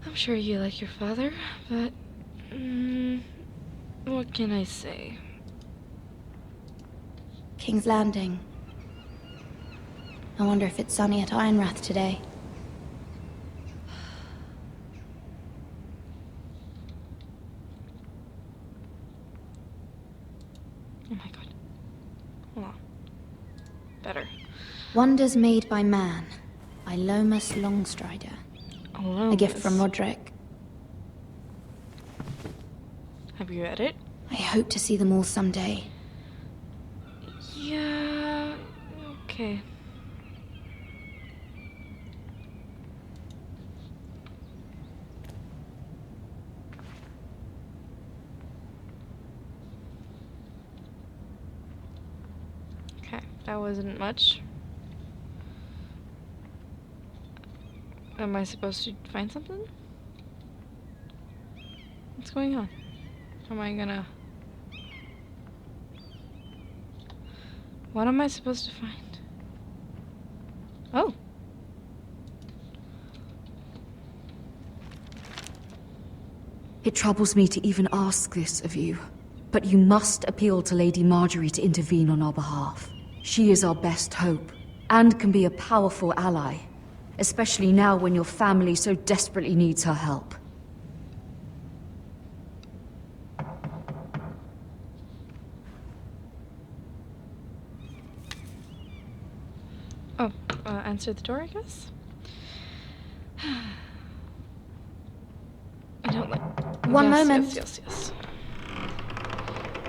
I'm sure you like your father, but, what can I say? King's Landing. I wonder if it's sunny at Ironrath today. Oh my god. Hold on. Better. Wonders Made by Man, by Lomas Longstrider. Lomas. A gift from Roderick. Have you read it? I hope to see them all someday. Yeah... okay. Okay, that wasn't much. Am I supposed to find something? What's going on? Am I gonna... What am I supposed to find? Oh. It troubles me to even ask this of you, but you must appeal to Lady Marjorie to intervene on our behalf. She is our best hope, and can be a powerful ally, especially now when your family so desperately needs her help. Oh, answer the door, I guess? I don't like... One moment. Yes.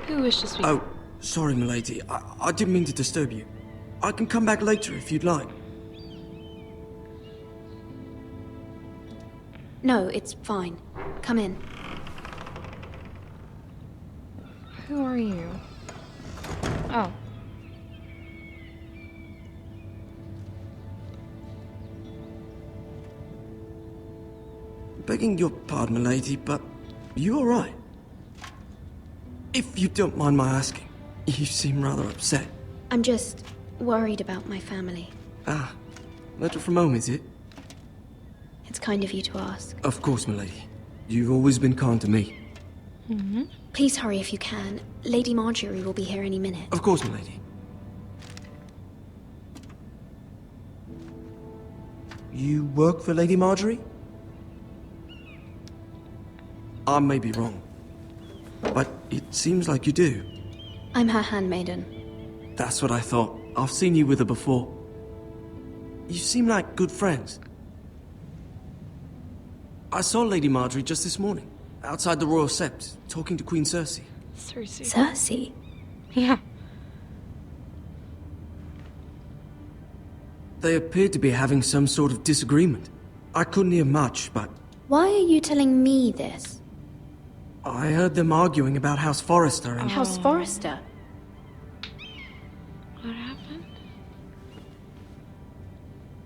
Who wishes to speak? Oh, sorry, milady. I didn't mean to disturb you. I can come back later if you'd like. No, it's fine. Come in. Who are you? Oh. Begging your pardon, milady, but you alright? If you don't mind my asking, you seem rather upset. I'm just worried about my family. Ah, letter from home, is it? It's kind of you to ask. Of course, milady. You've always been kind to me. Mm-hmm. Please hurry if you can. Lady Marjorie will be here any minute. Of course, milady. You work for Lady Marjorie? I may be wrong, but it seems like you do. I'm her handmaiden. That's what I thought. I've seen you with her before. You seem like good friends. I saw Lady Marjorie just this morning, outside the Royal Sept, talking to Queen Cersei. Cersei? Yeah. They appeared to be having some sort of disagreement. I couldn't hear much, but Why are you telling me this? I heard them arguing about House Forrester and... House Forrester? What happened?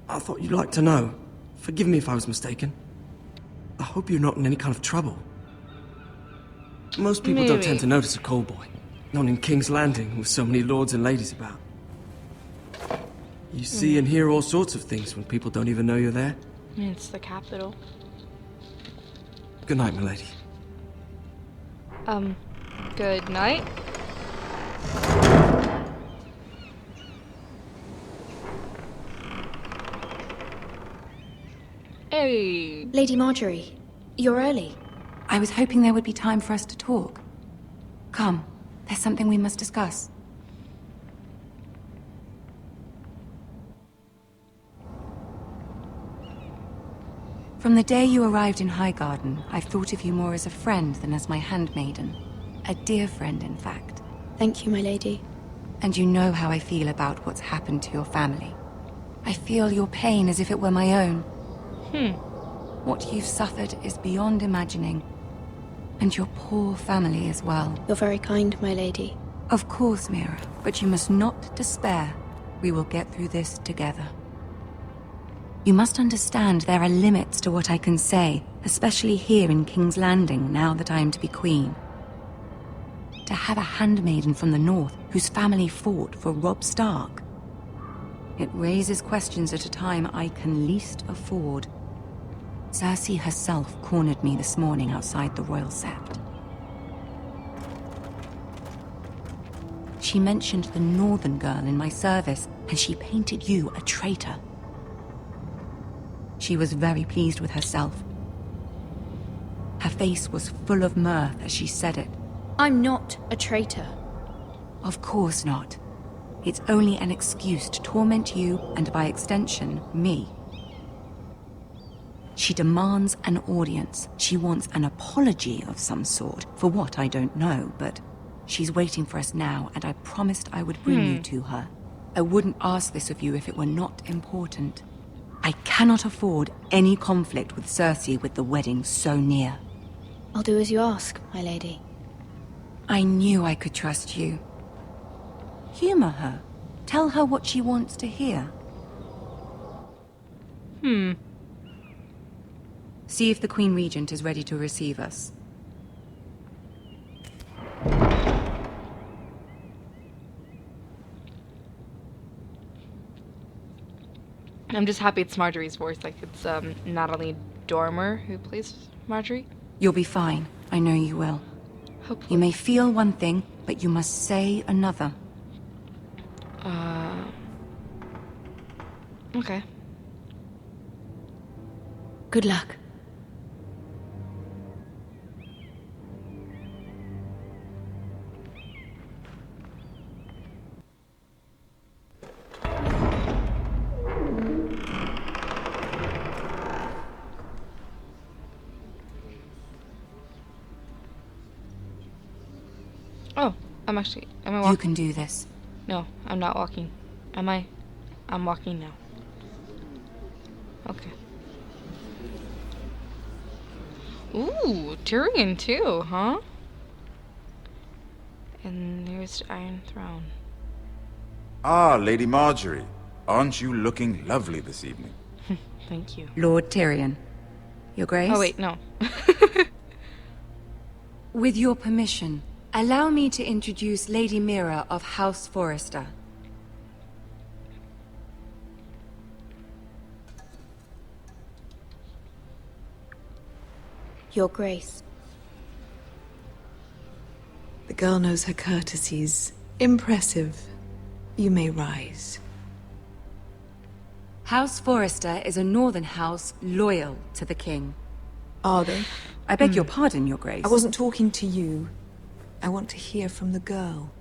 I thought you'd like to know. Forgive me if I was mistaken. I hope you're not in any kind of trouble. Most people don't tend to notice a call boy. Not in King's Landing, with so many lords and ladies about. You see and hear all sorts of things when people don't even know you're there. I mean, it's the capital. Good night, milady. Good night. Hey. Lady Marjorie, you're early. I was hoping there would be time for us to talk. Come, there's something we must discuss. From the day you arrived in Highgarden, I've thought of you more as a friend than as my handmaiden. A dear friend, in fact. Thank you, my lady. And you know how I feel about what's happened to your family. I feel your pain as if it were my own. What you've suffered is beyond imagining. And your poor family as well. You're very kind, my lady. Of course, Mira, but you must not despair. We will get through this together. You must understand there are limits to what I can say, especially here in King's Landing, now that I am to be queen. To have a handmaiden from the north whose family fought for Robb Stark. It raises questions at a time I can least afford. Cersei herself cornered me this morning outside the Royal Sept. She mentioned the northern girl in my service, and she painted you a traitor. She was very pleased with herself. Her face was full of mirth as she said it. I'm not a traitor. Of course not. It's only an excuse to torment you, and by extension, me. She demands an audience. She wants an apology of some sort, for what I don't know, but she's waiting for us now, and I promised I would bring you to her. I wouldn't ask this of you if it were not important. I cannot afford any conflict with Cersei with the wedding so near. I'll do as you ask, my lady. I knew I could trust you. Humor her. Tell her what she wants to hear. See if the Queen Regent is ready to receive us. I'm just happy it's Marjorie's voice, like it's Natalie Dormer who plays Marjorie. You'll be fine. I know you will. Hopefully. You may feel one thing, but you must say another. Okay. Good luck. Oh, am I walking? You can do this. No, I'm not walking. Am I? I'm walking now. Okay. Ooh, Tyrion too, huh? And there's the Iron Throne. Ah, Lady Marjorie. Aren't you looking lovely this evening? Thank you. Lord Tyrion. Your Grace? Oh wait, no. With your permission, allow me to introduce Lady Mira of House Forrester. Your Grace. The girl knows her courtesies. Impressive. You may rise. House Forrester is a northern house loyal to the king. Are they? I beg your pardon, Your Grace. I wasn't talking to you. I want to hear from the girl.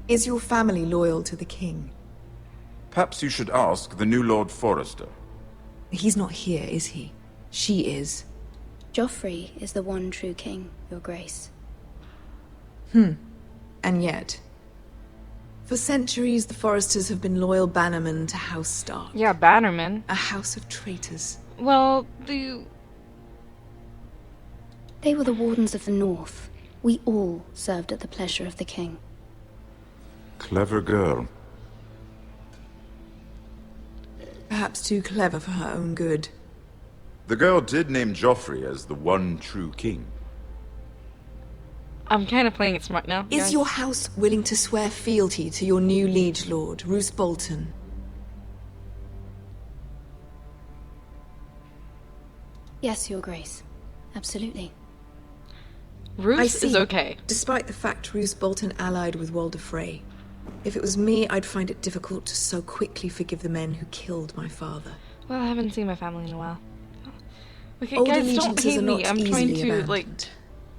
Is your family loyal to the king? Perhaps you should ask the new Lord Forrester. He's not here, is he? She is. Joffrey is the one true king, Your Grace. And yet, for centuries, the Forresters have been loyal bannermen to House Stark. Yeah, bannermen. A house of traitors. Well, They were the Wardens of the North. We all served at the pleasure of the king. Clever girl. Perhaps too clever for her own good. The girl did name Joffrey as the one true king. I'm kind of playing it smart now. Is guys. your house willing to swear fealty to your new liege lord, Roose Bolton? Yes, Your Grace. Absolutely. Roose is okay. Despite the fact Roose Bolton allied with Walder Frey. If it was me, I'd find it difficult to so quickly forgive the men who killed my father. Well, I haven't seen my family in a while. Okay, Old guys, don't allegiances hate are me. not I'm trying easily to, abandoned. like...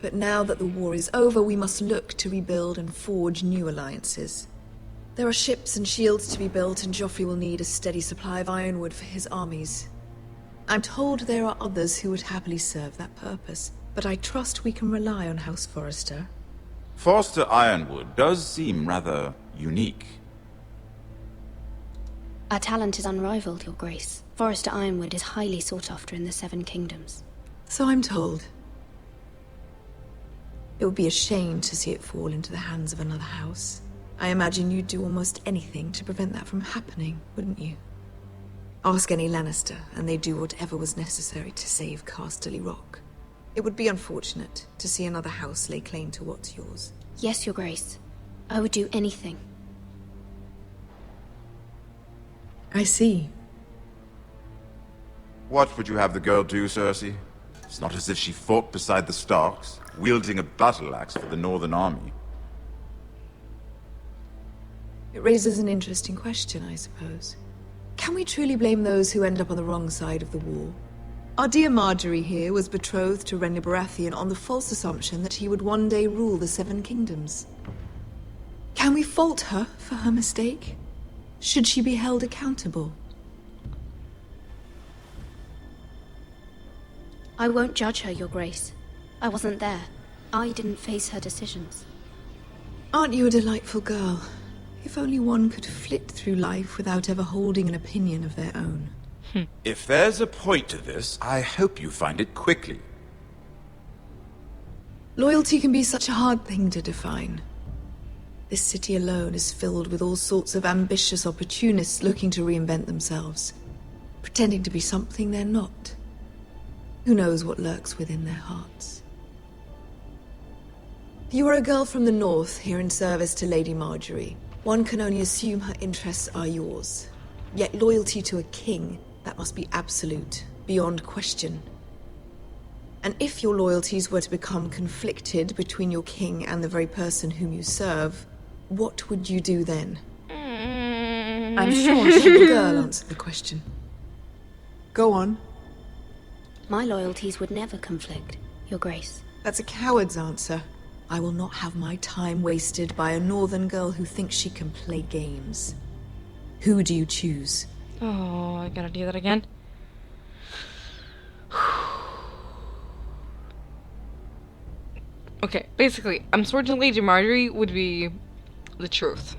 But now that the war is over, we must look to rebuild and forge new alliances. There are ships and shields to be built, and Joffrey will need a steady supply of ironwood for his armies. I'm told there are others who would happily serve that purpose, but I trust we can rely on House Forrester. Forster Ironwood does seem rather unique. Our talent is unrivaled, Your Grace. Forrester Ironwood is highly sought after in the Seven Kingdoms. So I'm told. It would be a shame to see it fall into the hands of another house. I imagine you'd do almost anything to prevent that from happening, wouldn't you? Ask any Lannister, and they'd do whatever was necessary to save Casterly Rock. It would be unfortunate to see another house lay claim to what's yours. Yes, Your Grace. I would do anything. I see. What would you have the girl do, Cersei? It's not as if she fought beside the Starks, wielding a battle axe for the Northern Army. It raises an interesting question, I suppose. Can we truly blame those who end up on the wrong side of the war? Our dear Marjorie here was betrothed to Renly Baratheon on the false assumption that he would one day rule the Seven Kingdoms. Can we fault her for her mistake? Should she be held accountable? I won't judge her, Your Grace. I wasn't there. I didn't face her decisions. Aren't you a delightful girl? If only one could flit through life without ever holding an opinion of their own. If there's a point to this, I hope you find it quickly. Loyalty can be such a hard thing to define. This city alone is filled with all sorts of ambitious opportunists looking to reinvent themselves, pretending to be something they're not. Who knows what lurks within their hearts? You are a girl from the north, here in service to Lady Marjorie. One can only assume her interests are yours. Yet loyalty to a king, that must be absolute, beyond question. And if your loyalties were to become conflicted between your king and the very person whom you serve, what would you do then? I'm sure the girl answered the question. Go on. My loyalties would never conflict, Your Grace. That's a coward's answer. I will not have my time wasted by a northern girl who thinks she can play games. Who do you choose? Oh, I gotta do that again. Okay, basically, I'm certain Lady Marjorie would be the truth.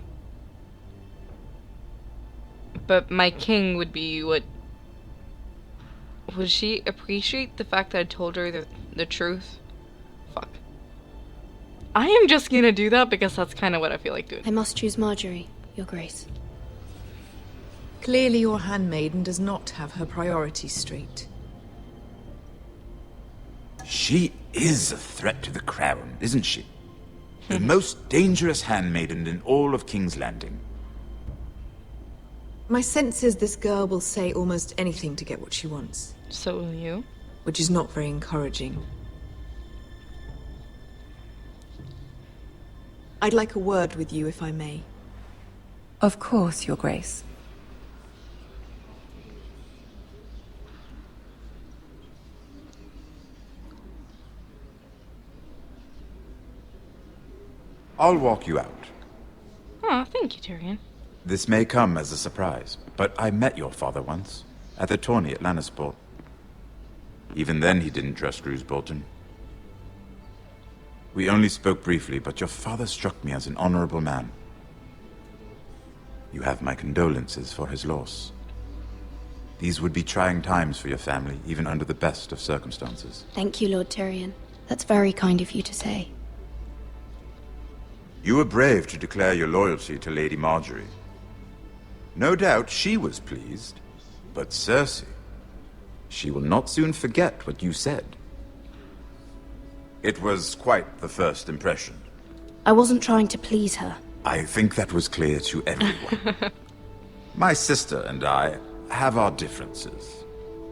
But my king would be what... Would she appreciate the fact that I told her the truth? Fuck. I am just gonna do that because that's kind of what I feel like doing. I must choose Marjorie, Your Grace. Clearly your handmaiden does not have her priorities straight. She is a threat to the crown, isn't she? The most dangerous handmaiden in all of King's Landing. My sense is this girl will say almost anything to get what she wants. So will you? Which is not very encouraging. I'd like a word with you, if I may. Of course, Your Grace. I'll walk you out. Aw, thank you, Tyrion. This may come as a surprise, but I met your father once, at the tourney at Lannisport. Even then he didn't trust Roose Bolton. We only spoke briefly, but your father struck me as an honorable man. You have my condolences for his loss. These would be trying times for your family, even under the best of circumstances. Thank you, Lord Tyrion. That's very kind of you to say. You were brave to declare your loyalty to Lady Marjorie. No doubt she was pleased, but Cersei, she will not soon forget what you said. It was quite the first impression. I wasn't trying to please her. I think that was clear to everyone. My sister and I have our differences.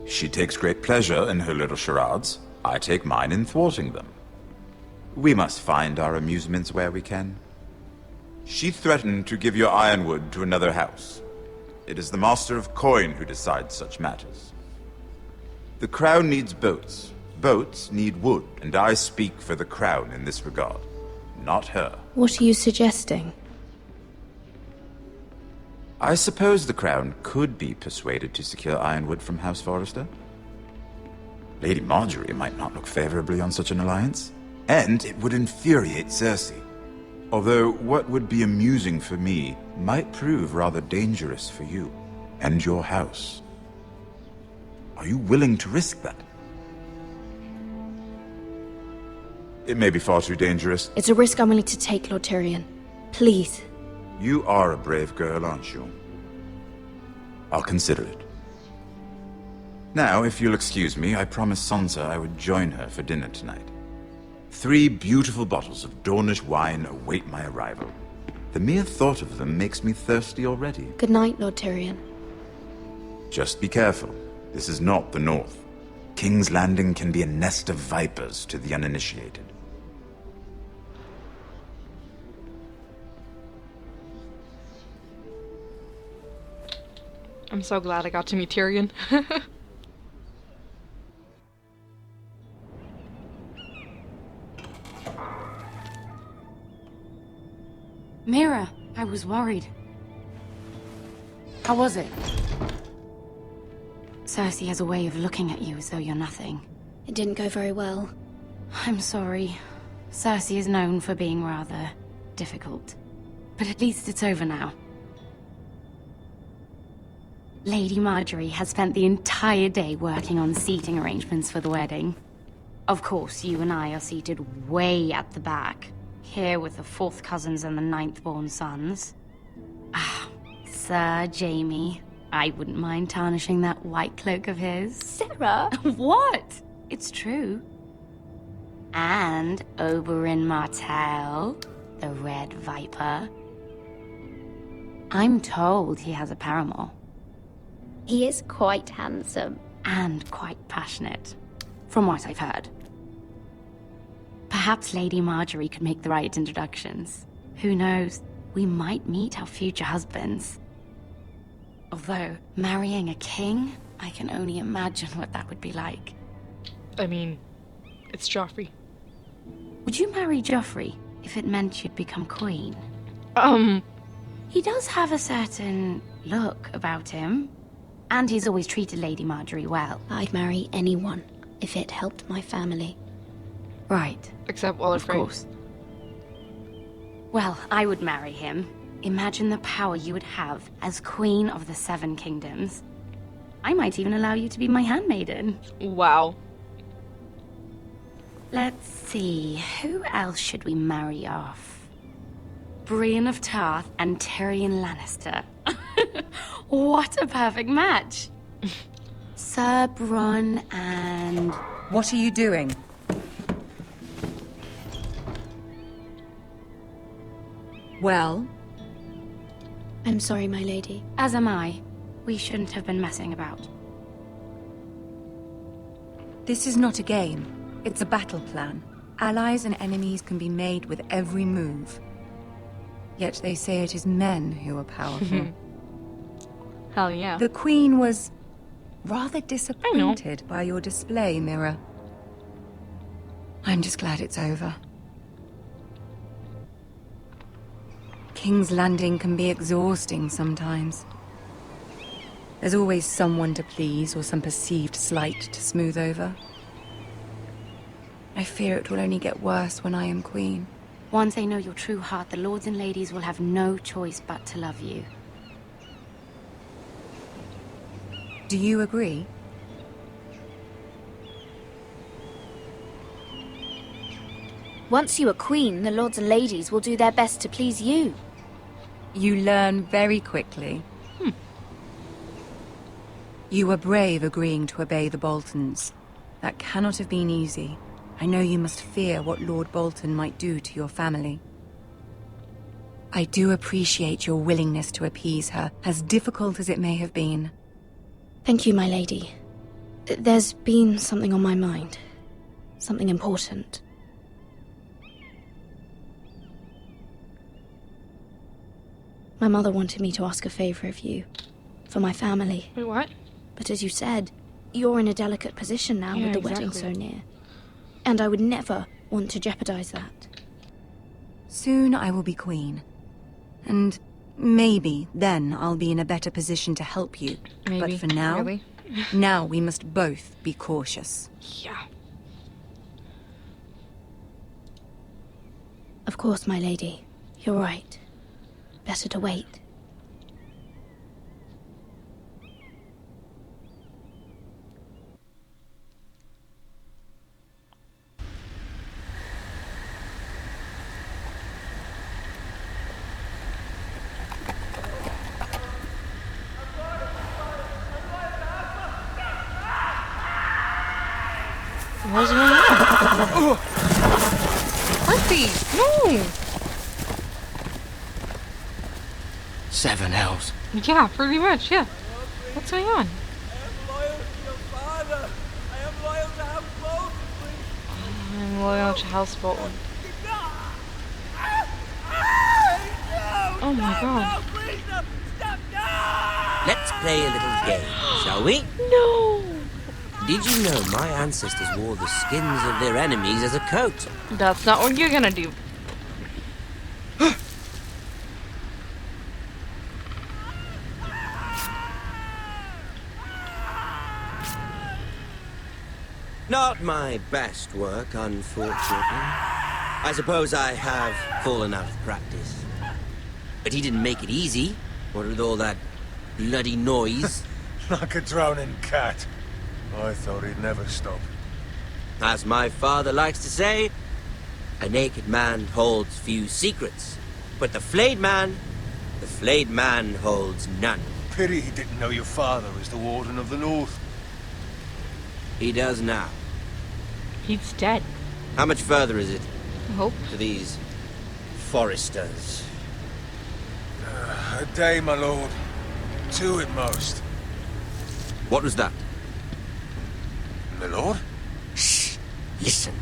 She takes great pleasure in her little charades. I take mine in thwarting them. We must find our amusements where we can. She threatened to give your ironwood to another house. It is the Master of Coin who decides such matters. The Crown needs boats. Boats need wood, and I speak for the Crown in this regard, not her. What are you suggesting? I suppose the Crown could be persuaded to secure ironwood from House Forrester. Lady Marjorie might not look favorably on such an alliance, and it would infuriate Cersei. Although what would be amusing for me might prove rather dangerous for you and your house. Are you willing to risk that? It may be far too dangerous. It's a risk I'm willing to take, Lord Tyrion. Please. You are a brave girl, aren't you? I'll consider it. Now, if you'll excuse me, I promised Sansa I would join her for dinner tonight. 3 beautiful bottles of Dornish wine await my arrival. The mere thought of them makes me thirsty already. Good night, Lord Tyrion. Just be careful. This is not the North. King's Landing can be a nest of vipers to the uninitiated. I'm so glad I got to meet Tyrion. Mira, I was worried. How was it? Cersei has a way of looking at you as though you're nothing. It didn't go very well. I'm sorry. Cersei is known for being rather difficult. But at least it's over now. Lady Marjorie has spent the entire day working on seating arrangements for the wedding. Of course, you and I are seated way at the back, here with the 4th cousins and the 9th-born sons. Ah, Sir Jaime. I wouldn't mind tarnishing that white cloak of his. Sarah! What? It's true. And Oberyn Martell, the Red Viper. I'm told he has a paramour. He is quite handsome. And quite passionate, from what I've heard. Perhaps Lady Marjorie could make the right introductions. Who knows? We might meet our future husbands. Although, marrying a king, I can only imagine what that would be like. I mean, it's Joffrey. Would you marry Joffrey if it meant you'd become queen? He does have a certain look about him. And he's always treated Lady Marjorie well. I'd marry anyone if it helped my family. Right. Except Walder Frey. Of course. Well, I would marry him. Imagine the power you would have as Queen of the 7 Kingdoms. I might even allow you to be my handmaiden. Wow. Let's see, who else should we marry off? Brienne of Tarth and Tyrion Lannister. What a perfect match! Sir Bronn and... What are you doing? Well? I'm sorry, my lady. As am I. We shouldn't have been messing about. This is not a game. It's a battle plan. Allies and enemies can be made with every move. Yet they say it is men who are powerful. Hell yeah. The Queen was rather disappointed by your display, Mira. I'm just glad it's over. King's Landing can be exhausting sometimes. There's always someone to please or some perceived slight to smooth over. I fear it will only get worse when I am queen. Once they know your true heart, the lords and ladies will have no choice but to love you. Do you agree? Once you are queen, the lords and ladies will do their best to please you. You learn very quickly. You were brave agreeing to obey the Boltons. That cannot have been easy. I know you must fear what Lord Bolton might do to your family. I do appreciate your willingness to appease her, as difficult as it may have been. Thank you, my lady. There's been something on my mind. Something important. My mother wanted me to ask a favor of you. For my family. Wait, what? But as you said, you're in a delicate position now with the wedding so near. And I would never want to jeopardize that. Soon I will be queen. And maybe then I'll be in a better position to help you. Maybe. But for now, Really? Now we must both be cautious. Yeah. Of course, my lady. You're right. Better to wait. What's going on? Percy! No! 7 elves. Yeah, pretty much, yeah. What's going on? I'm loyal to House Bolton. Oh my god. Let's play a little game, shall we? No! Did you know my ancestors wore the skins of their enemies as a coat? That's not what you're gonna do. Not my best work, unfortunately. I suppose I have fallen out of practice. But he didn't make it easy, what with all that bloody noise. Like a drowning cat. I thought he'd never stop. As my father likes to say, a naked man holds few secrets, but the flayed man holds none. Pity he didn't know your father was the Warden of the North. He does now. He's dead. How much further is it? I hope. To these foresters? A day, my lord. 2 at most. What was that? My lord? Shh! Listen.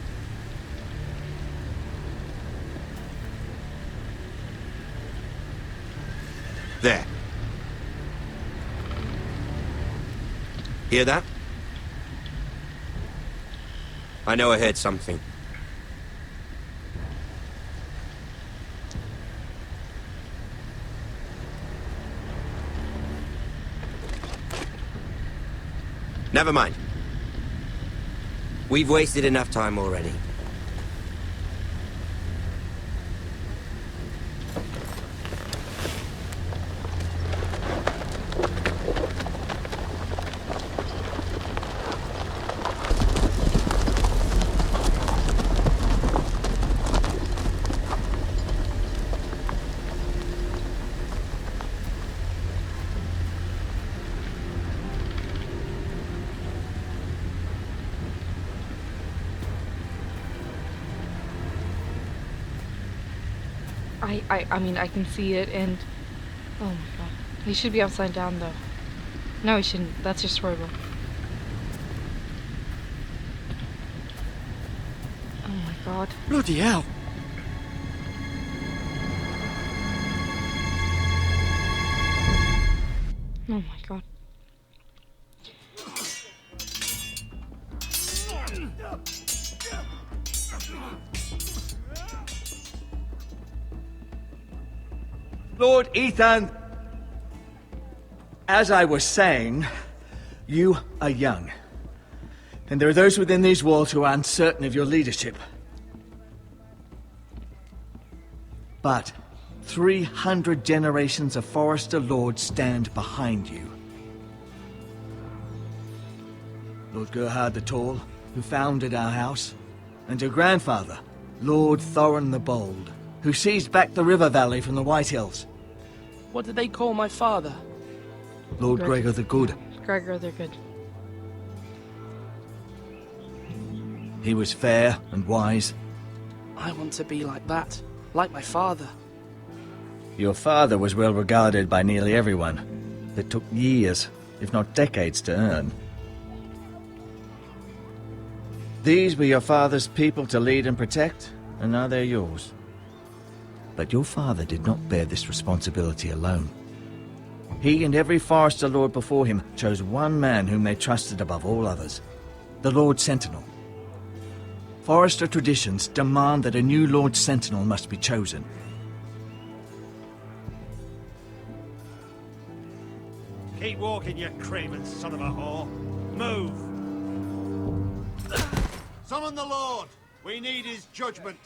There. Hear that? I know I heard something. Never mind. We've wasted enough time already. I mean, I can see it, and... Oh my god. He should be upside down, though. No, he shouldn't. That's just horrible. Oh my god. Bloody hell! Oh my god. Lord Ethan! As I was saying, you are young. And there are those within these walls who are uncertain of your leadership. But 300 generations of Forester Lords stand behind you. Lord Gerhard the Tall, who founded our house, and your grandfather, Lord Thorin the Bold, who seized back the river valley from the White Hills. What did they call my father? Lord Gregor the Good. Gregor the Good. He was fair and wise. I want to be like that. Like my father. Your father was well regarded by nearly everyone. It took years, if not decades, to earn. These were your father's people to lead and protect, and now they're yours. But your father did not bear this responsibility alone. He and every Forester Lord before him chose one man whom they trusted above all others, the Lord Sentinel. Forester traditions demand that a new Lord Sentinel must be chosen. Keep walking, you craven son of a whore. Move! Summon the Lord! We need his judgment.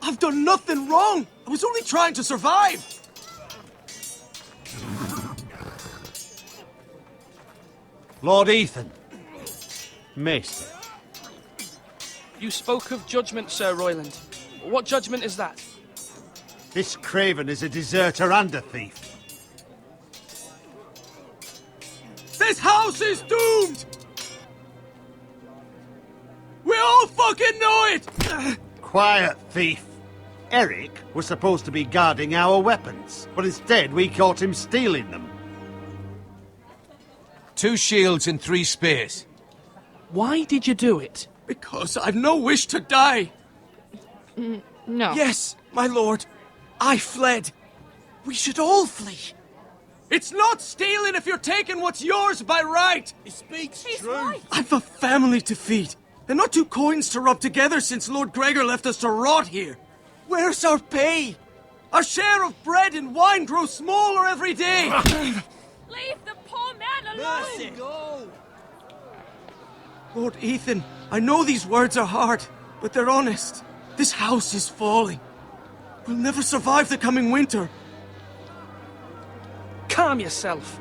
I've done nothing wrong! I was only trying to survive! Lord Ethan. Maester. You spoke of judgment, Sir Royland. What judgment is that? This craven is a deserter and a thief. This house is doomed! We all fucking know it! Quiet, thief. Eric was supposed to be guarding our weapons, but instead we caught him stealing them. 2 shields and 3 spears. Why did you do it? Because I've no wish to die. No. Yes, my lord. I fled. We should all flee. It's not stealing if you're taking what's yours by right. He speaks true. Right. I've a family to feed, and not 2 coins to rub together since Lord Gregor left us to rot here. Where's our pay? Our share of bread and wine grows smaller every day. Leave the poor man alone! Mercy, go! Lord Ethan, I know these words are hard, but they're honest. This house is falling. We'll never survive the coming winter. Calm yourself.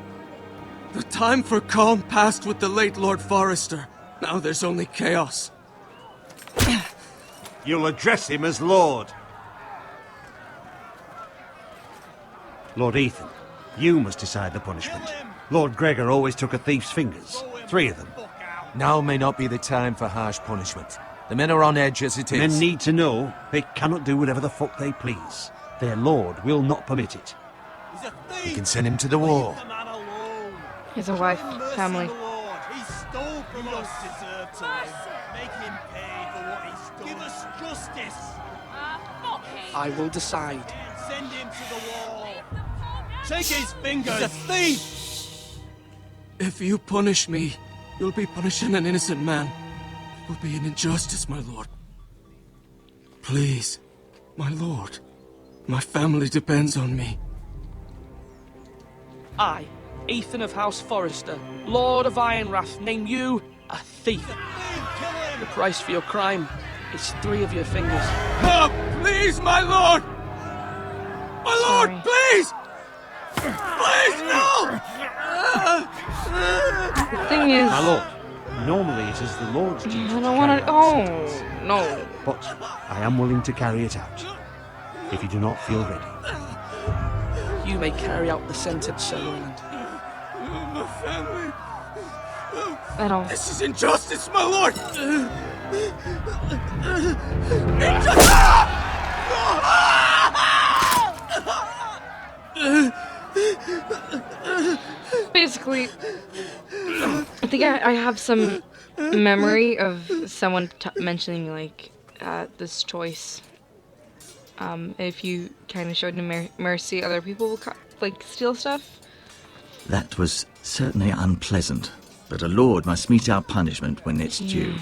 The time for calm passed with the late Lord Forrester. Now there's only chaos. You'll address him as Lord. Lord Ethan, you must decide the punishment. Lord Gregor always took a thief's fingers. 3 of them. Now may not be the time for harsh punishment. The men are on edge as it is. Men need to know they cannot do whatever the fuck they please. Their lord will not permit it. We can send him to the war. He has a wife, family. He stole from us. Deserve to make him pay for what he stole. Give us justice. I will decide. Send him to the wall. Take his fingers. He's a thief. If you punish me, you'll be punishing an innocent man. It will be an injustice, my lord. Please, my lord. My family depends on me. I, Ethan of House Forrester, Lord of Ironrath, name you a thief. The price for your crime is 3 of your fingers. Oh, please, my lord! My lord, please! Please, no! The thing is... My lord, normally it is the Lord's duty I don't want to... Oh, no. but I am willing to carry it out, if you do not feel ready. You may carry out the sentence, Sir Royland. My family... I don't... This is injustice, my lord! Basically, I think I have some memory of someone mentioning, like, this choice. If you kind of showed no mercy, other people will, like, steal stuff. That was certainly unpleasant, but a lord must mete out punishment when it's due.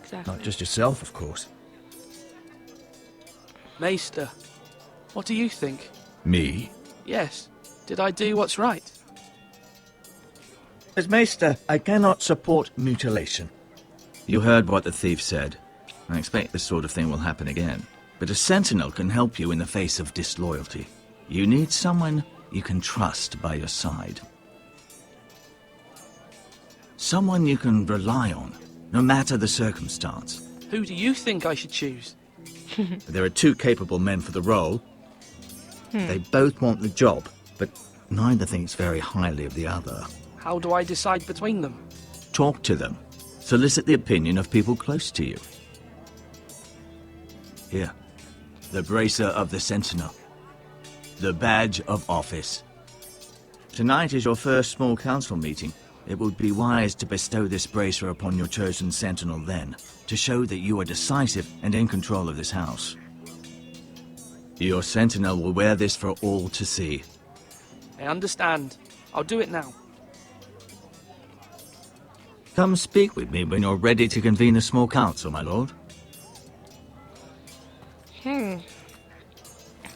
Exactly. Not just yourself, of course. Maester, what do you think? Me? Yes. Did I do what's right? As Maester, I cannot support mutilation. You heard what the thief said. I expect this sort of thing will happen again. But a sentinel can help you in the face of disloyalty. You need someone you can trust by your side. Someone you can rely on, no matter the circumstance. Who do you think I should choose? There are 2 capable men for the role. They both want the job, but neither thinks very highly of the other. How do I decide between them? Talk to them. Solicit the opinion of people close to you. Here. The bracer of the Sentinel. The badge of office. Tonight is your first small council meeting. It would be wise to bestow this bracer upon your chosen Sentinel then, to show that you are decisive and in control of this house. Your Sentinel will wear this for all to see. I understand. I'll do it now. Come speak with me when you're ready to convene a small council, my lord.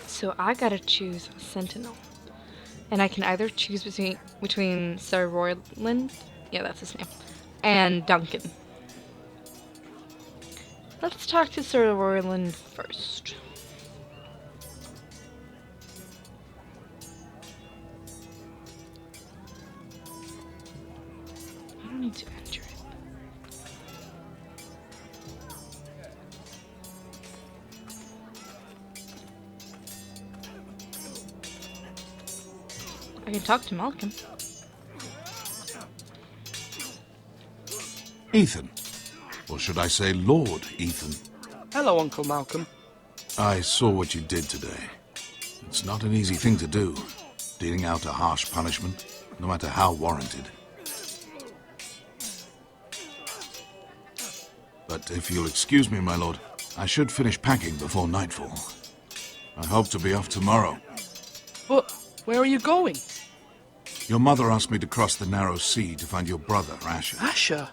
So I gotta choose a sentinel. And I can either choose between Sir Royland, yeah, that's his name, and Duncan. Let's talk to Sir Royland first. I don't need to enter it. I can talk to Malcolm. Ethan. Or should I say Lord Ethan? Hello, Uncle Malcolm. I saw what you did today. It's not an easy thing to do, dealing out a harsh punishment, no matter how warranted. But if you'll excuse me, my lord, I should finish packing before nightfall. I hope to be off tomorrow. But where are you going? Your mother asked me to cross the narrow sea to find your brother, Asher. Asher?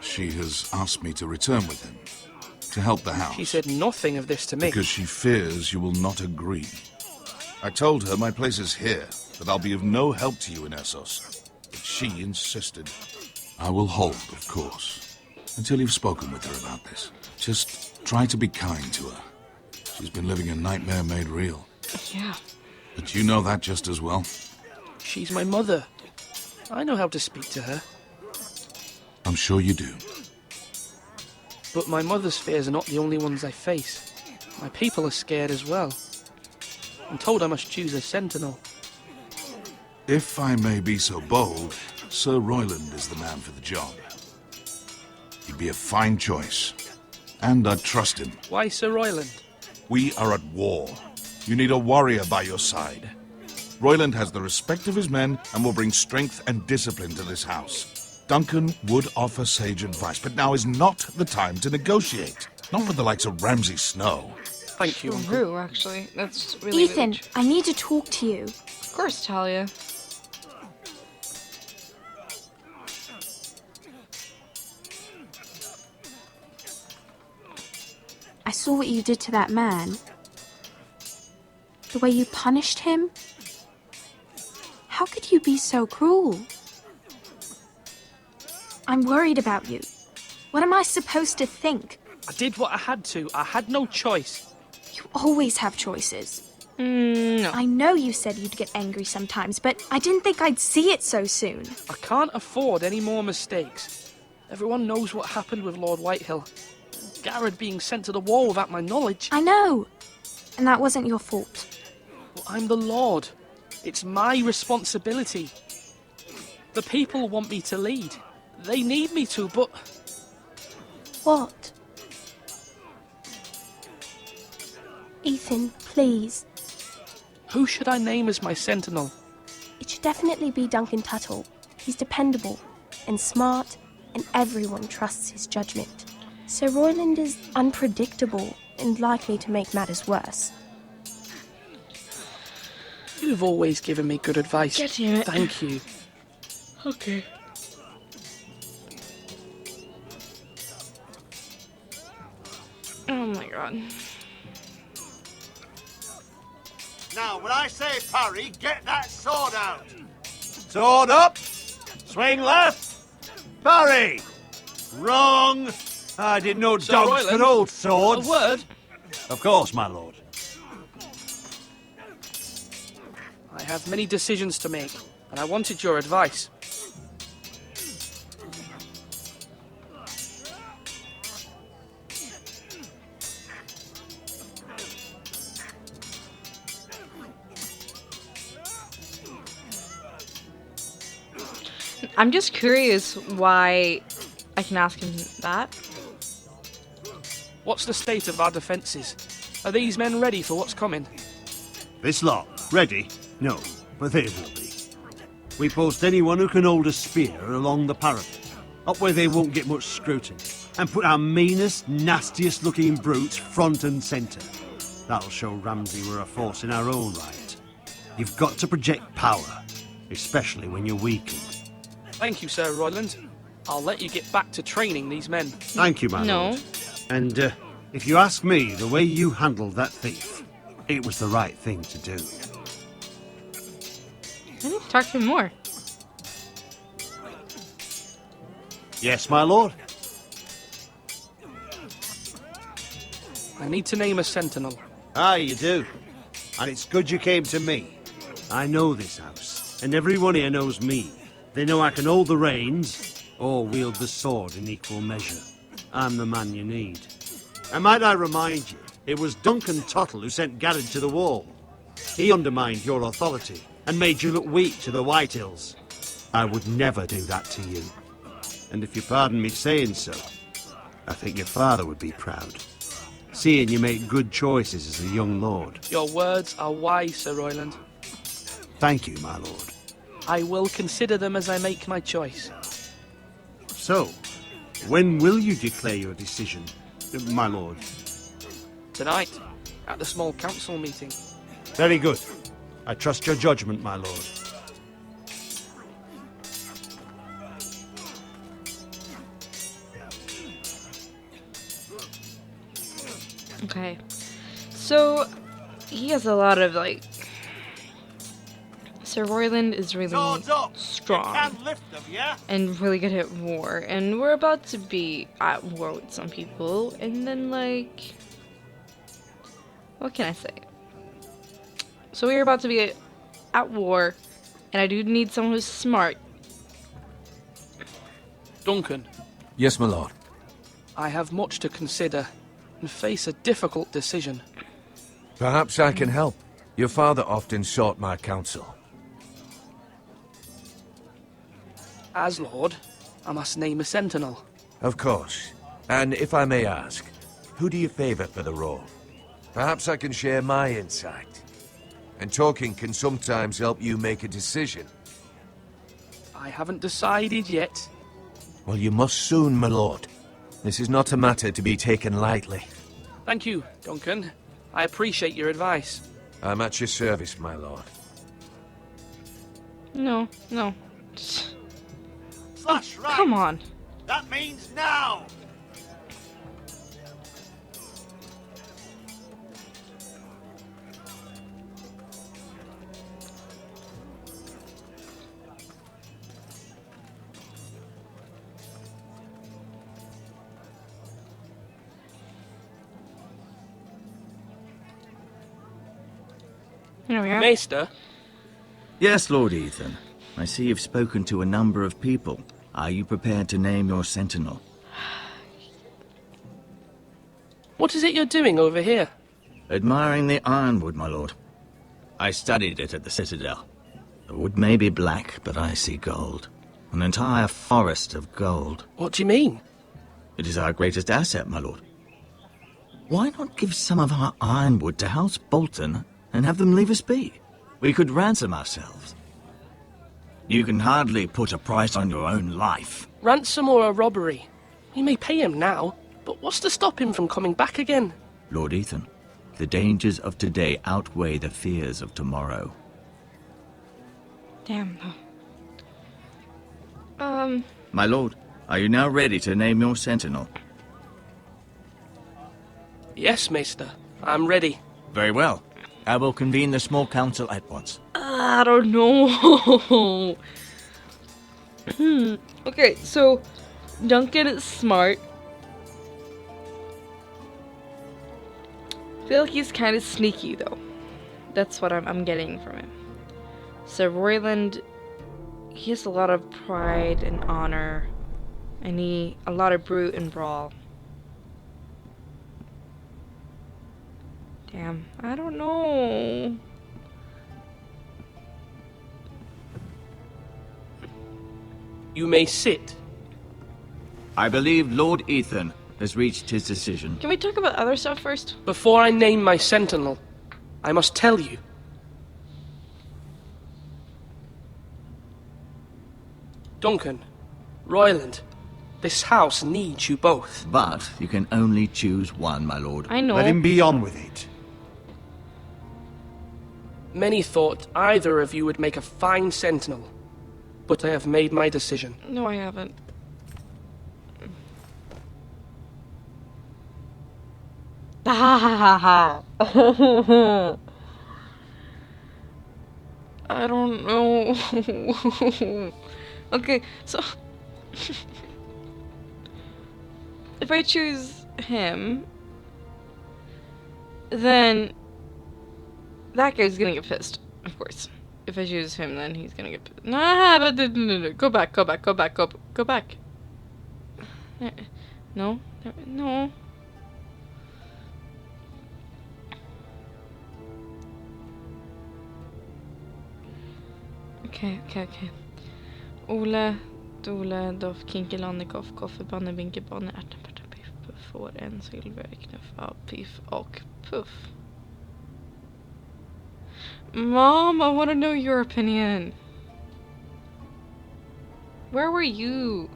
She has asked me to return with him, to help the house. She said nothing of this to me. Because she fears you will not agree. I told her my place is here, that I'll be of no help to you in Essos. But she insisted. I will hold, of course, until you've spoken with her about this. Just try to be kind to her. She's been living a nightmare made real. Yeah. But you know that just as well. She's my mother. I know how to speak to her. I'm sure you do. But my mother's fears are not the only ones I face. My people are scared as well. I'm told I must choose a sentinel. If I may be so bold, Sir Royland is the man for the job. He'd be a fine choice. And I trust him. Why Sir Royland? We are at war. You need a warrior by your side. Royland has the respect of his men and will bring strength and discipline to this house. Duncan would offer sage advice, but now is not the time to negotiate. Not with the likes of Ramsay Snow. Thank you, Uncle. True, actually. That's really Ethan, rude. I need to talk to you. Of course, Talia. I saw what you did to that man. The way you punished him. How could you be so cruel? I'm worried about you. What am I supposed to think? I did what I had to. I had no choice. You always have choices. No. I know you said you'd get angry sometimes, but I didn't think I'd see it so soon. I can't afford any more mistakes. Everyone knows what happened with Lord Whitehill. Garrett being sent to the war without my knowledge. I know. And that wasn't your fault. Well, I'm the Lord. It's my responsibility. The people want me to lead. They need me to, but... What? Ethan, please. Who should I name as my sentinel? It should definitely be Duncan Tuttle. He's dependable and smart, and everyone trusts his judgment. Sir Royland is unpredictable and likely to make matters worse. You've always given me good advice. Get it. Thank you. Okay. Oh my god. Now, when I say parry, get that sword out. Sword up. Swing left. Parry. Wrong. I didn't know Sir dogs Royland, could hold swords. A word? Of course, my lord. I have many decisions to make, and I wanted your advice. I'm just curious why I can ask him that. What's the state of our defences? Are these men ready for what's coming? This lot, ready? No, but they will be. We post anyone who can hold a spear along the parapet, up where they won't get much scrutiny, and put our meanest, nastiest looking brutes front and centre. That'll show Ramsay we're a force in our own right. You've got to project power, especially when you're weakened. Thank you, Sir Royland. I'll let you get back to training these men. Thank you, my lord. And if you ask me, the way you handled that thief, it was the right thing to do. I need to talk to him more. Yes, my lord? I need to name a sentinel. Aye, you do. And it's good you came to me. I know this house, and everyone here knows me. They know I can hold the reins, or wield the sword in equal measure. I'm the man you need. And might I remind you, it was Duncan Tuttle who sent Garrett to the wall. He undermined your authority, and made you look weak to the White Hills. I would never do that to you. And if you pardon me saying so, I think your father would be proud. Seeing you make good choices as a young lord. Your words are wise, Sir Royland. Thank you, my lord. I will consider them as I make my choice. So, when will you declare your decision, my lord? Tonight, at the small council meeting. Very good. I trust your judgment, my lord. Okay. So, he has a lot of, like... Sir Royland is really strong and really good at war. And we're about to be at war with some people. And then, like... What can I say? So we're about to be at war. And I do need someone who's smart. Duncan. Yes, my lord. I have much to consider and face a difficult decision. Perhaps I can help. Your father often sought my counsel. As Lord, I must name a sentinel. Of course. And if I may ask, who do you favor for the role? Perhaps I can share my insight. And talking can sometimes help you make a decision. I haven't decided yet. Well, you must soon, my lord. This is not a matter to be taken lightly. Thank you, Duncan. I appreciate your advice. I'm at your service, my lord. No. Slash right. Come on. That means now. Here we are. Maester? Yes, Lord Ethan. I see you've spoken to a number of people. Are you prepared to name your sentinel? What is it you're doing over here? Admiring the ironwood, my lord. I studied it at the Citadel. The wood may be black, but I see gold. An entire forest of gold. What do you mean? It is our greatest asset, my lord. Why not give some of our ironwood to House Bolton and have them leave us be? We could ransom ourselves. You can hardly put a price on your own life. Ransom or a robbery? We may pay him now, but what's to stop him from coming back again? Lord Ethan, the dangers of today outweigh the fears of tomorrow. Damn. My lord, are you now ready to name your sentinel? Yes, Maester. I'm ready. Very well. I will convene the small council at once. I don't know. Okay, so Duncan is smart. I feel like he's kind of sneaky, though. That's what I'm getting from him. So Royland, he has a lot of pride and honor, and a lot of brute and brawl. Damn, I don't know. You may sit. I believe Lord Ethan has reached his decision. Can we talk about other stuff first? Before I name my sentinel, I must tell you. Duncan, Royland, this house needs you both. But you can only choose one, my lord. I know. Let him be on with it. Many thought either of you would make a fine sentinel, but I have made my decision. No, I haven't. I don't know. Okay, so if I choose him, then that guy's gonna get pissed, of course. If I choose him, then he's gonna get pissed. Nah, but no. Go back. Go back. No. Okay. Ole, Dole, Doff, Kinkelande, Goff, Koffe, Banne, Binke, Banne, Ärtenpärta, Piff, Puff, får en silverknuff av Piff och Puff. Mom, I want to know your opinion. Where were you?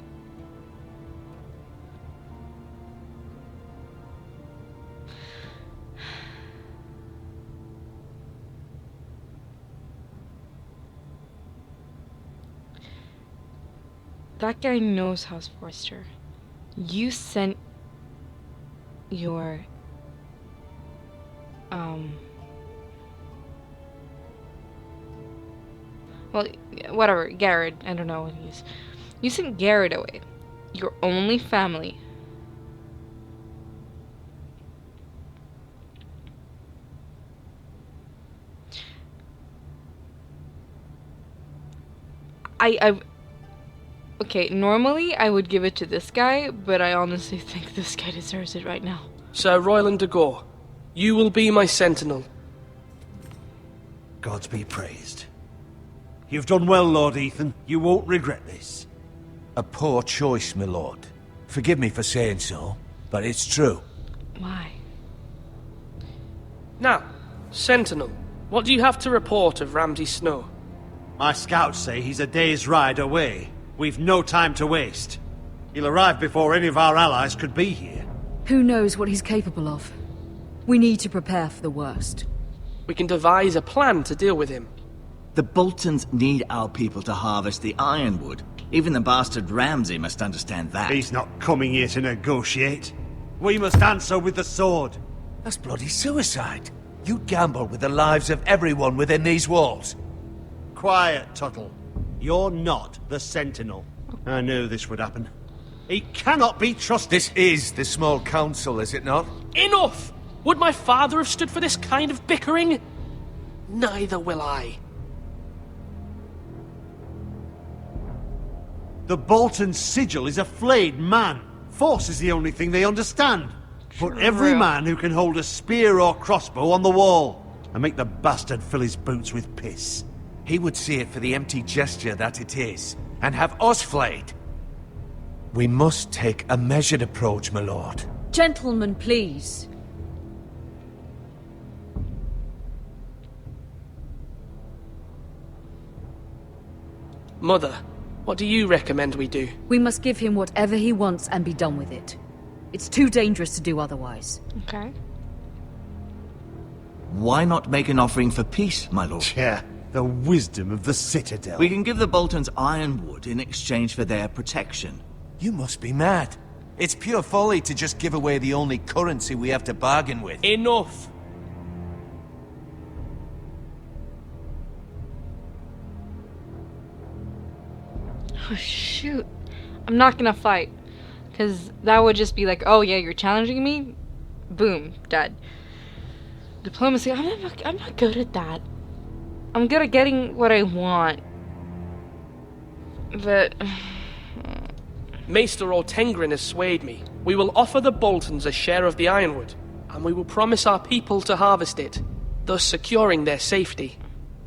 That guy knows House Forrester. You sent your well, whatever, Garrett, I don't know what he is. You sent Garrett away. Your only family. Okay, normally I would give it to this guy, but I honestly think this guy deserves it right now. Sir Royland de Gore, you will be my sentinel. Gods be praised. You've done well, Lord Ethan. You won't regret this. A poor choice, my lord. Forgive me for saying so, but it's true. Why? Now, sentinel, what do you have to report of Ramsay Snow? My scouts say he's a day's ride away. We've no time to waste. He'll arrive before any of our allies could be here. Who knows what he's capable of? We need to prepare for the worst. We can devise a plan to deal with him. The Boltons need our people to harvest the ironwood. Even the bastard Ramsay must understand that. He's not coming here to negotiate. We must answer with the sword. That's bloody suicide. You'd gamble with the lives of everyone within these walls. Quiet, Tuttle. You're not the Sentinel. I knew this would happen. He cannot be trusted. This is the small council, is it not? Enough! Would my father have stood for this kind of bickering? Neither will I. The Bolton sigil is a flayed man. Force is the only thing they understand. Put every man who can hold a spear or crossbow on the wall, and make the bastard fill his boots with piss. He would see it for the empty gesture that it is, and have us flayed. We must take a measured approach, my lord. Gentlemen, please. Mother, what do you recommend we do? We must give him whatever he wants and be done with it. It's too dangerous to do otherwise. Okay. Why not make an offering for peace, my lord? Yeah, the wisdom of the Citadel. We can give the Boltons ironwood in exchange for their protection. You must be mad. It's pure folly to just give away the only currency we have to bargain with. Enough! Oh, shoot. I'm not gonna fight. Because that would just be like, oh yeah, you're challenging me? Boom, dead. Diplomacy, I'm not good at that. I'm good at getting what I want. But... Maester Ortengrin has swayed me. We will offer the Boltons a share of the ironwood, and we will promise our people to harvest it, thus securing their safety.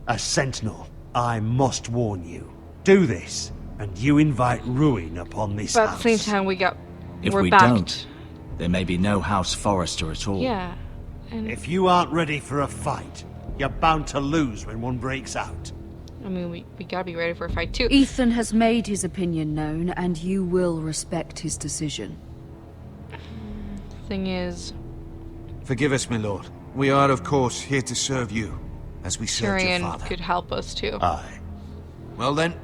As Sentinel, I must warn you. Do this, and you invite ruin upon this but house. at the same time, If we're we backed. don't, there may be no House Forrester at all. Yeah. And if you aren't ready for a fight, you're bound to lose when one breaks out. I mean, we gotta be ready for a fight too. Ethan has made his opinion known, and you will respect his decision. Thing is... Forgive us, my lord. We are, of course, here to serve you, as we served your Tyrion father. could help us too. Aye. Well then,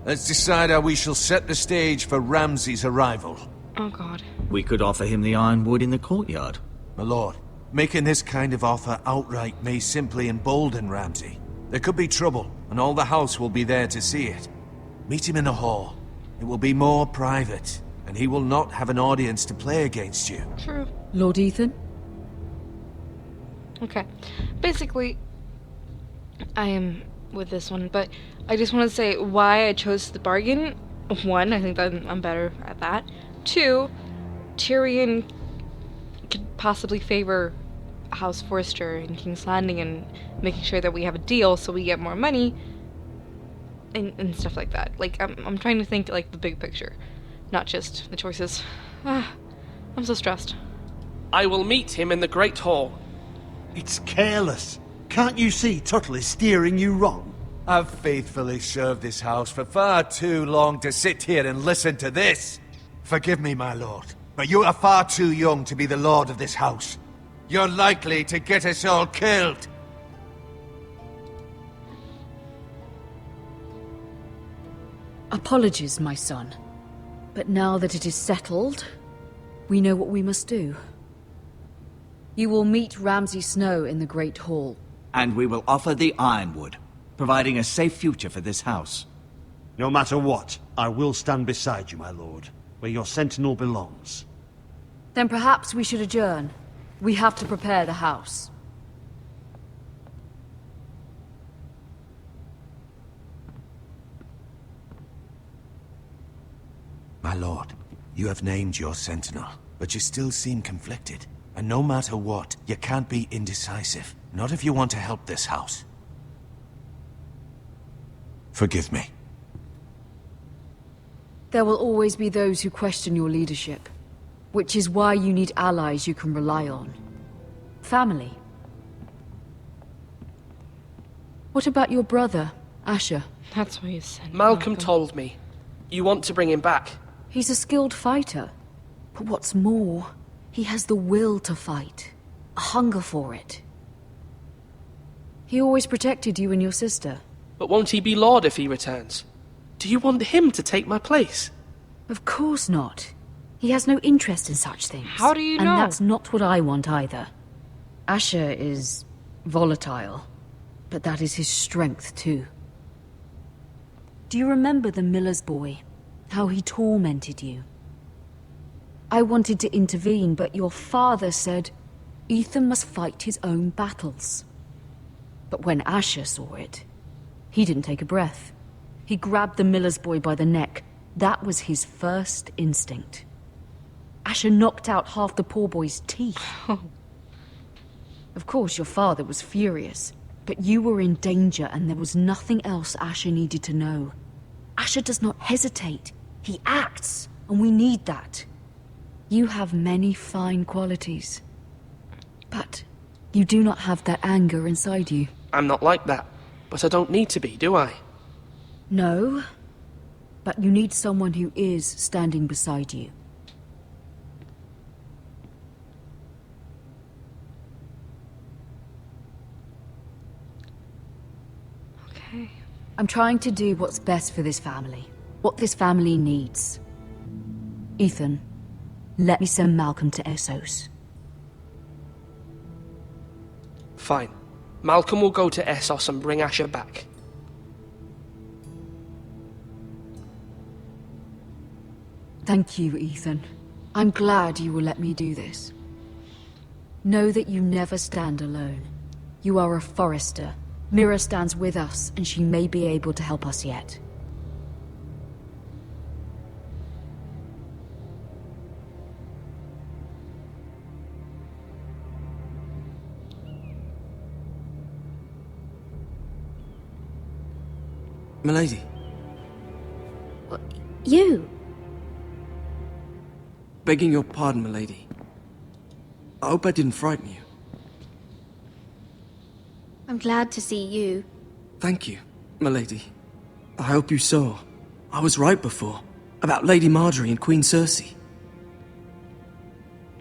let's decide how we shall set the stage for Ramsay's arrival. Oh god. We could offer him the ironwood in the courtyard. My lord, making this kind of offer outright may simply embolden Ramsay. There could be trouble, and all the house will be there to see it. Meet him in the hall. It will be more private, and he will not have an audience to play against you. True. Lord Ethan? Okay. Basically, I am with this one, but I just want to say why I chose the bargain. One, I think that I'm better at that. Two, Tyrion could possibly favor House Forrester and King's Landing and making sure that we have a deal so we get more money and stuff like that. Like, I'm trying to think, like, the big picture, not just the choices. I'm so stressed. I will meet him in the Great Hall. It's careless. Can't you see Tuttle is steering you wrong? I've faithfully served this house for far too long to sit here and listen to this. Forgive me, my lord, but you are far too young to be the lord of this house. You're likely to get us all killed. Apologies, my son. But now that it is settled, we know what we must do. You will meet Ramsay Snow in the Great Hall. And we will offer the Ironwood, providing a safe future for this house. No matter what, I will stand beside you, my lord, where your sentinel belongs. Then perhaps we should adjourn. We have to prepare the house. My lord, you have named your sentinel, but you still seem conflicted. And no matter what, you can't be indecisive. Not if you want to help this house. Forgive me. There will always be those who question your leadership, which is why you need allies you can rely on. Family. What about your brother, Asher? That's what you said. Malcolm told me. You want to bring him back? He's a skilled fighter. But what's more, he has the will to fight. A hunger for it. He always protected you and your sister. But won't he be Lord if he returns? Do you want him to take my place? Of course not. He has no interest in such things. How do you know? And that's not what I want either. Asher is volatile, but that is his strength too. Do you remember the miller's boy? How he tormented you? I wanted to intervene, but your father said Ethan must fight his own battles. But when Asher saw it, he didn't take a breath. He grabbed the miller's boy by the neck. That was his first instinct. Asher knocked out half the poor boy's teeth. Of course, your father was furious, but you were in danger and there was nothing else Asher needed to know. Asher does not hesitate. He acts, and we need that. You have many fine qualities, but you do not have that anger inside you. I'm not like that, but I don't need to be, do I? No, but you need someone who is standing beside you. Okay. I'm trying to do what's best for this family, what this family needs. Ethan, let me send Malcolm to Essos. Fine. Malcolm will go to Essos and bring Asher back. Thank you, Ethan. I'm glad you will let me do this. Know that you never stand alone. You are a Forrester. Mira stands with us, and she may be able to help us yet. Milady. You? Begging your pardon, milady. I hope I didn't frighten you. I'm glad to see you. Thank you, milady. I hope you saw. I was right before. About Lady Marjorie and Queen Cersei.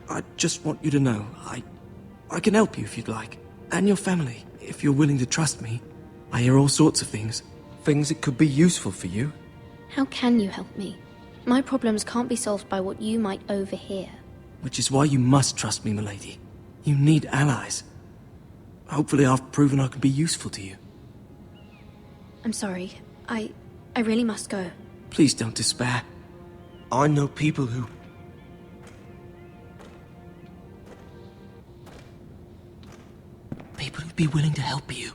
I just want you to know, I can help you if you'd like. And your family, if you're willing to trust me. I hear all sorts of things. Things that could be useful for you. How can you help me? My problems can't be solved by what you might overhear. Which is why you must trust me, milady. You need allies. Hopefully I've proven I can be useful to you. I'm sorry. I really must go. Please don't despair. I know people who... People who'd be willing to help you.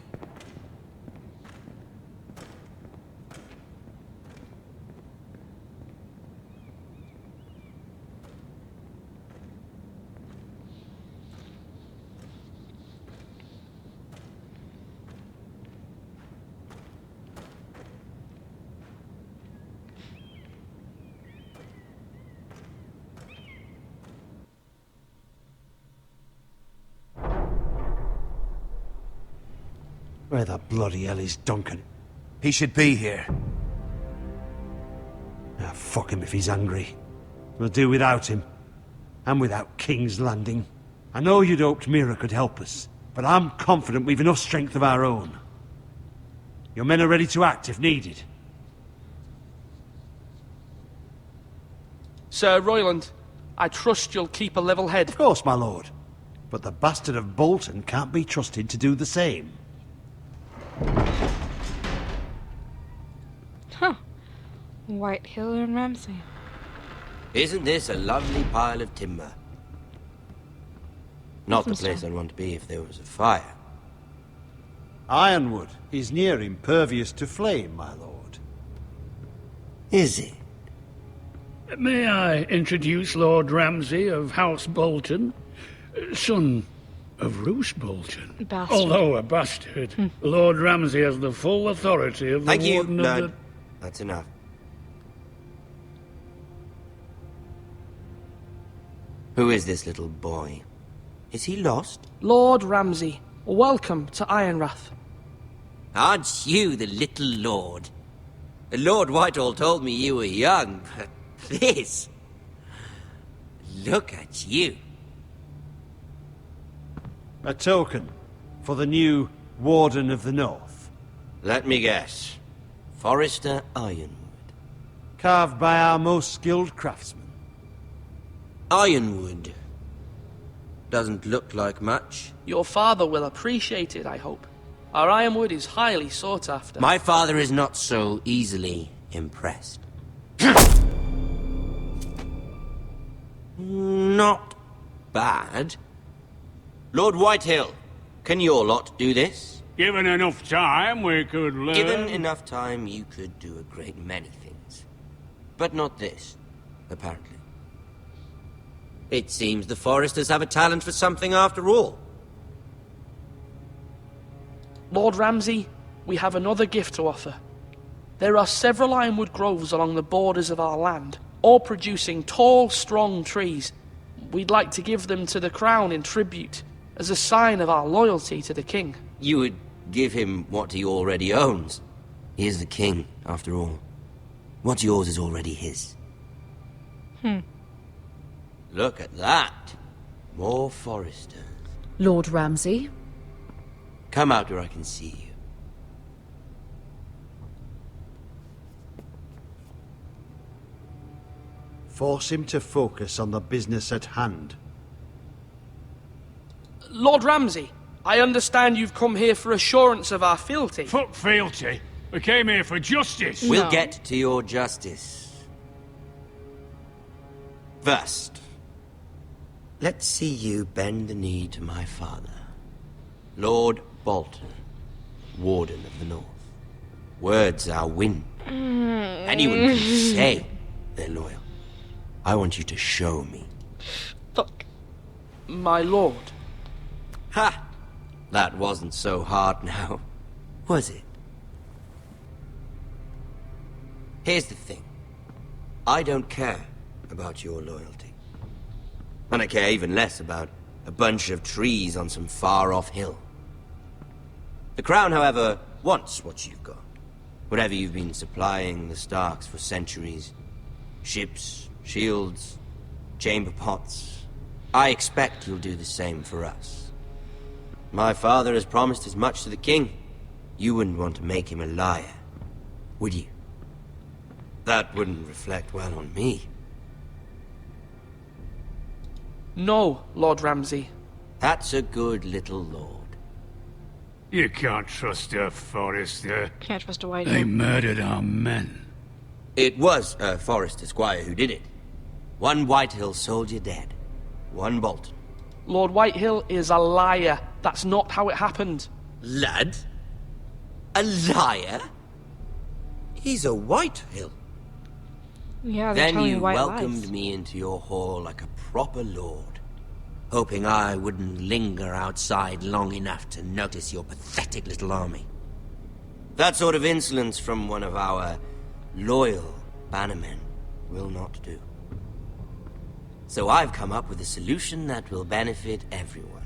Where the bloody hell is Duncan? He should be here. Ah, fuck him if he's hungry. We'll do without him. And without King's Landing. I know you'd hoped Mira could help us, but I'm confident we've enough strength of our own. Your men are ready to act if needed. Sir Royland, I trust you'll keep a level head. Of course, my lord. But the bastard of Bolton can't be trusted to do the same. Huh. Whitehill and Ramsay. Isn't this a lovely pile of timber? Not the place I'd want to be if there was a fire. Ironwood is near impervious to flame, my lord. Is it? May I introduce Lord Ramsay of House Bolton, son of Roose Bolton? Bastard. Although a bastard, Lord Ramsay has the full authority of the Thank you, Warden of Lord. the... That's enough. Who is this little boy? Is he lost? Lord Ramsay, welcome to Ironrath. Aren't you the little lord? Lord Whitehall told me you were young, but this... Look at you. A token for the new Warden of the North. Let me guess. Forrester Ironwood. Carved by our most skilled craftsmen. Ironwood. Doesn't look like much. Your father will appreciate it, I hope. Our ironwood is highly sought after. My father is not so easily impressed. Not bad. Lord Whitehill, can your lot do this? Given enough time, we could learn... Given enough time, you could do a great many things. But not this, apparently. It seems the Foresters have a talent for something after all. Lord Ramsay, we have another gift to offer. There are several ironwood groves along the borders of our land, all producing tall, strong trees. We'd like to give them to the crown in tribute, as a sign of our loyalty to the king. You would give him what he already owns. He is the king, after all. What's yours is already his. Look at that. More Foresters. Lord Ramsay? Come out where I can see you. Force him to focus on the business at hand. Lord Ramsay, I understand you've come here for assurance of our fealty. Fuck fealty. We came here for justice. We'll get to your justice. First, let's see you bend the knee to my father, Lord Bolton, Warden of the North. Words are wind. Anyone can say they're loyal. I want you to show me. Fuck. My lord. Ha! That wasn't so hard now, was it? Here's the thing. I don't care about your loyalty. And I care even less about a bunch of trees on some far-off hill. The Crown, however, wants what you've got. Whatever you've been supplying the Starks for centuries. Ships, shields, chamber pots. I expect you'll do the same for us. My father has promised as much to the king. You wouldn't want to make him a liar, would you? That wouldn't reflect well on me. No, Lord Ramsay. That's a good little lord. You can't trust a Forrester. Can't trust a white They hill. murdered our men. It was a Forrester squire who did it. One Whitehill soldier dead. One Bolton. Lord Whitehill is a liar. That's not how it happened. Lad? A liar? He's a Whitehill. Yeah, they're Then telling you white welcomed lies. me into your hall like a proper lord, hoping I wouldn't linger outside long enough to notice your pathetic little army. That sort of insolence from one of our loyal bannermen will not do. So I've come up with a solution that will benefit everyone.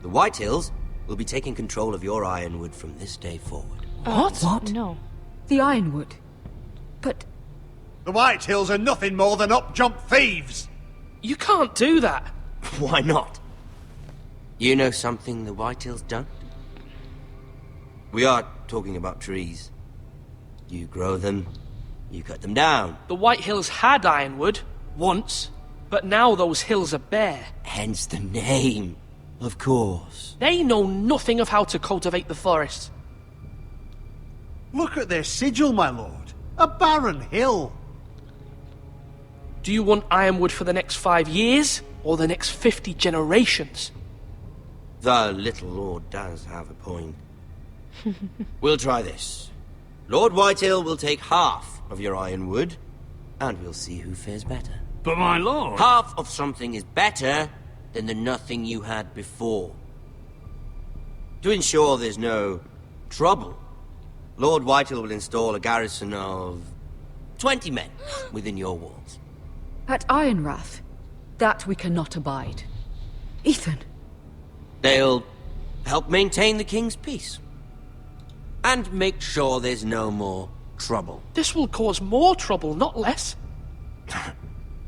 The Whitehills will be taking control of your Ironwood from this day forward. What? No. The Ironwood. But The Whitehills are nothing more than up-jump thieves! You can't do that. Why not? You know something the Whitehills don't? We are talking about trees. You grow them, you cut them down. The Whitehills had Ironwood, once, but now those hills are bare. Hence the name, of course. They know nothing of how to cultivate the forest. Look at their sigil, my lord. A barren hill. Do you want Ironwood for the next 5 years, or the next 50 generations? The little lord does have a point. We'll try this. Lord Whitehill will take half of your Ironwood, and we'll see who fares better. But my lord... Half of something is better than the nothing you had before. To ensure there's no trouble, Lord Whitehill will install a garrison of 20 men within your walls. at Ironrath, that we cannot abide. Ethan. They'll help maintain the king's peace. And make sure there's no more trouble. This will cause more trouble, not less.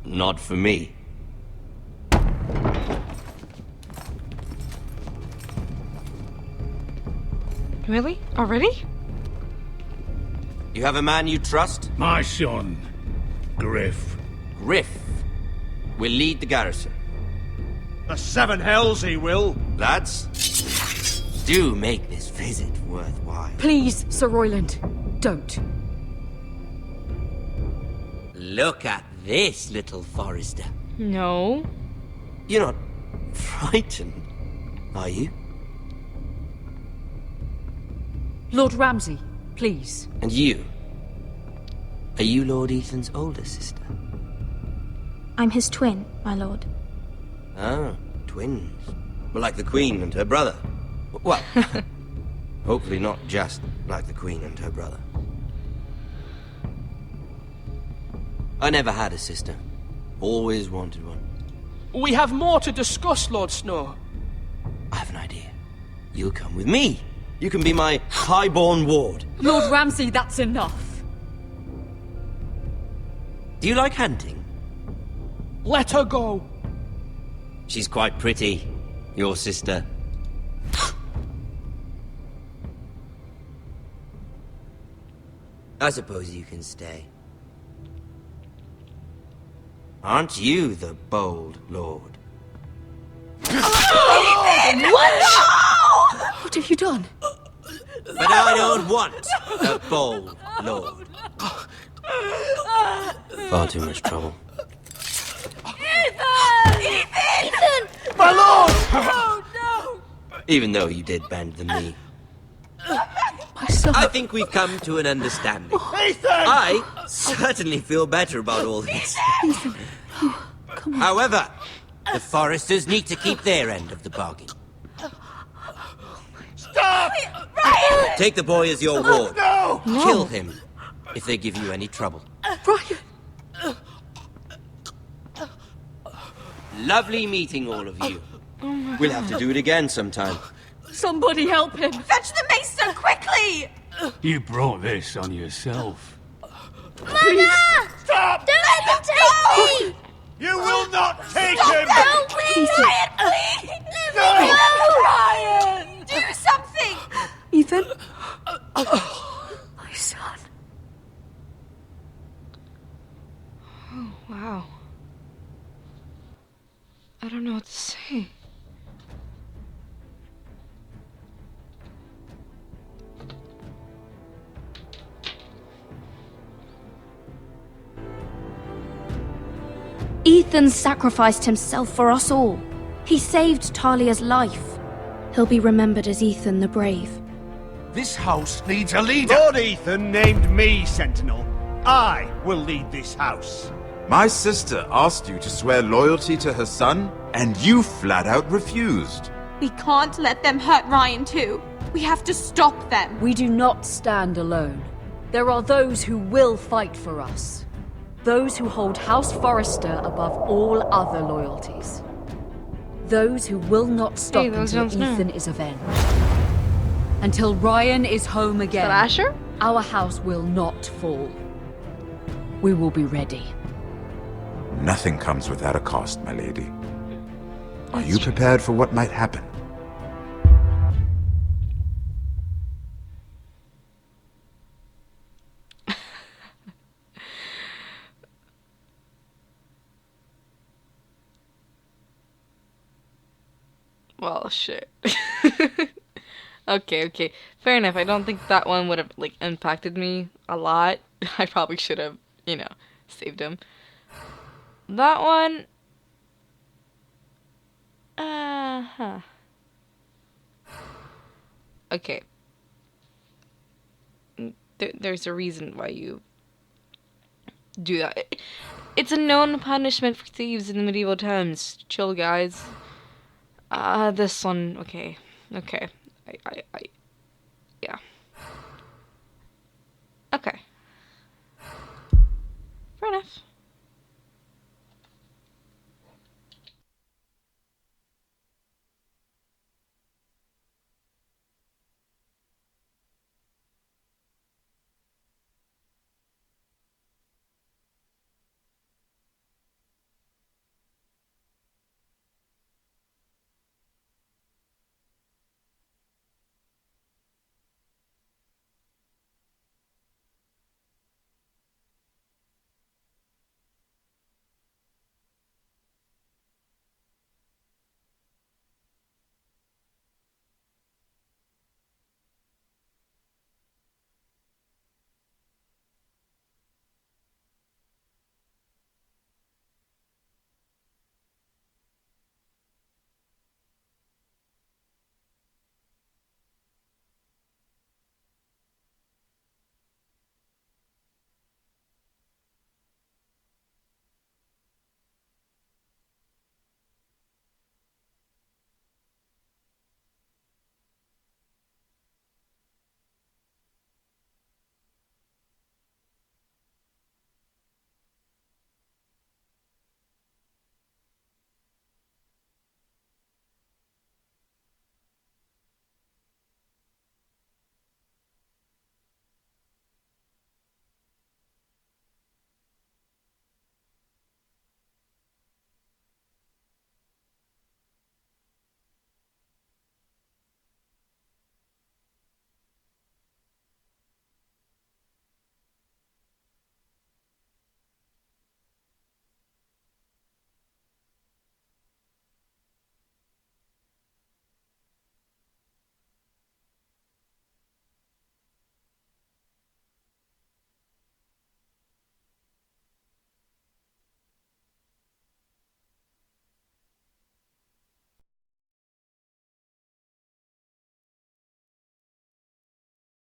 Not for me. Really? Already? You have a man you trust? My son, Griff. Griff will lead the garrison. The seven hells he will. Lads, do make this visit worthwhile. Please, Sir Royland, don't. Look at this, little Forrester. No. You're not frightened, are you? Lord Ramsay, please. And you? Are you Lord Ethan's older sister? I'm his twin, my lord. Ah, twins. Well, like the Queen and her brother. Well, hopefully not just like the Queen and her brother. I never had a sister. Always wanted one. We have more to discuss, Lord Snow. I have an idea. You'll come with me. You can be my highborn ward. Lord Ramsay, that's enough. Do you like hunting? Let her go. She's quite pretty, your sister. I suppose you can stay. Aren't you the bold lord? What? What have you done? But I don't want a bold lord. Far too much trouble. Ethan! Ethan! My lord! Oh, no! Even though you did bend the knee. My son. I think we've come to an understanding. Ethan! I certainly feel better about all this. Ethan. Oh, come on. However, the Foresters need to keep their end of the bargain. Stop! Ryan! Take the boy as your ward. No! Kill him if they give you any trouble. Brian. Lovely meeting all of you. We'll have to do it again sometime. Somebody help him. Fetch the maester quickly! You brought this on yourself. Please. Stop! Don't let them take me! You will not take Stop him! them! Please, Ryan, please! Let me go, Ryan! Do something! Ethan. My son. Oh, wow. I don't know what to say. Ethan sacrificed himself for us all. He saved Talia's life. He'll be remembered as Ethan the Brave. This house needs a leader! Lord Ethan named me Sentinel. I will lead this house. My sister asked you to swear loyalty to her son, and you flat out refused. We can't let them hurt Ryan too. We have to stop them. We do not stand alone. There are those who will fight for us. Those who hold House Forrester above all other loyalties. Those who will not stop until Ethan is avenged. Until Ryan is home again. Is that Asher? Our house will not fall. We will be ready. Nothing comes without a cost, my lady. Are you prepared for what might happen? Well, shit. Okay. Fair enough. I don't think that one would have, like, impacted me a lot. I probably should have, saved him. That one... Okay. There's a reason why you do that. It's a known punishment for thieves in the medieval times. Chill, guys. This one, okay. Yeah. Okay. Fair enough.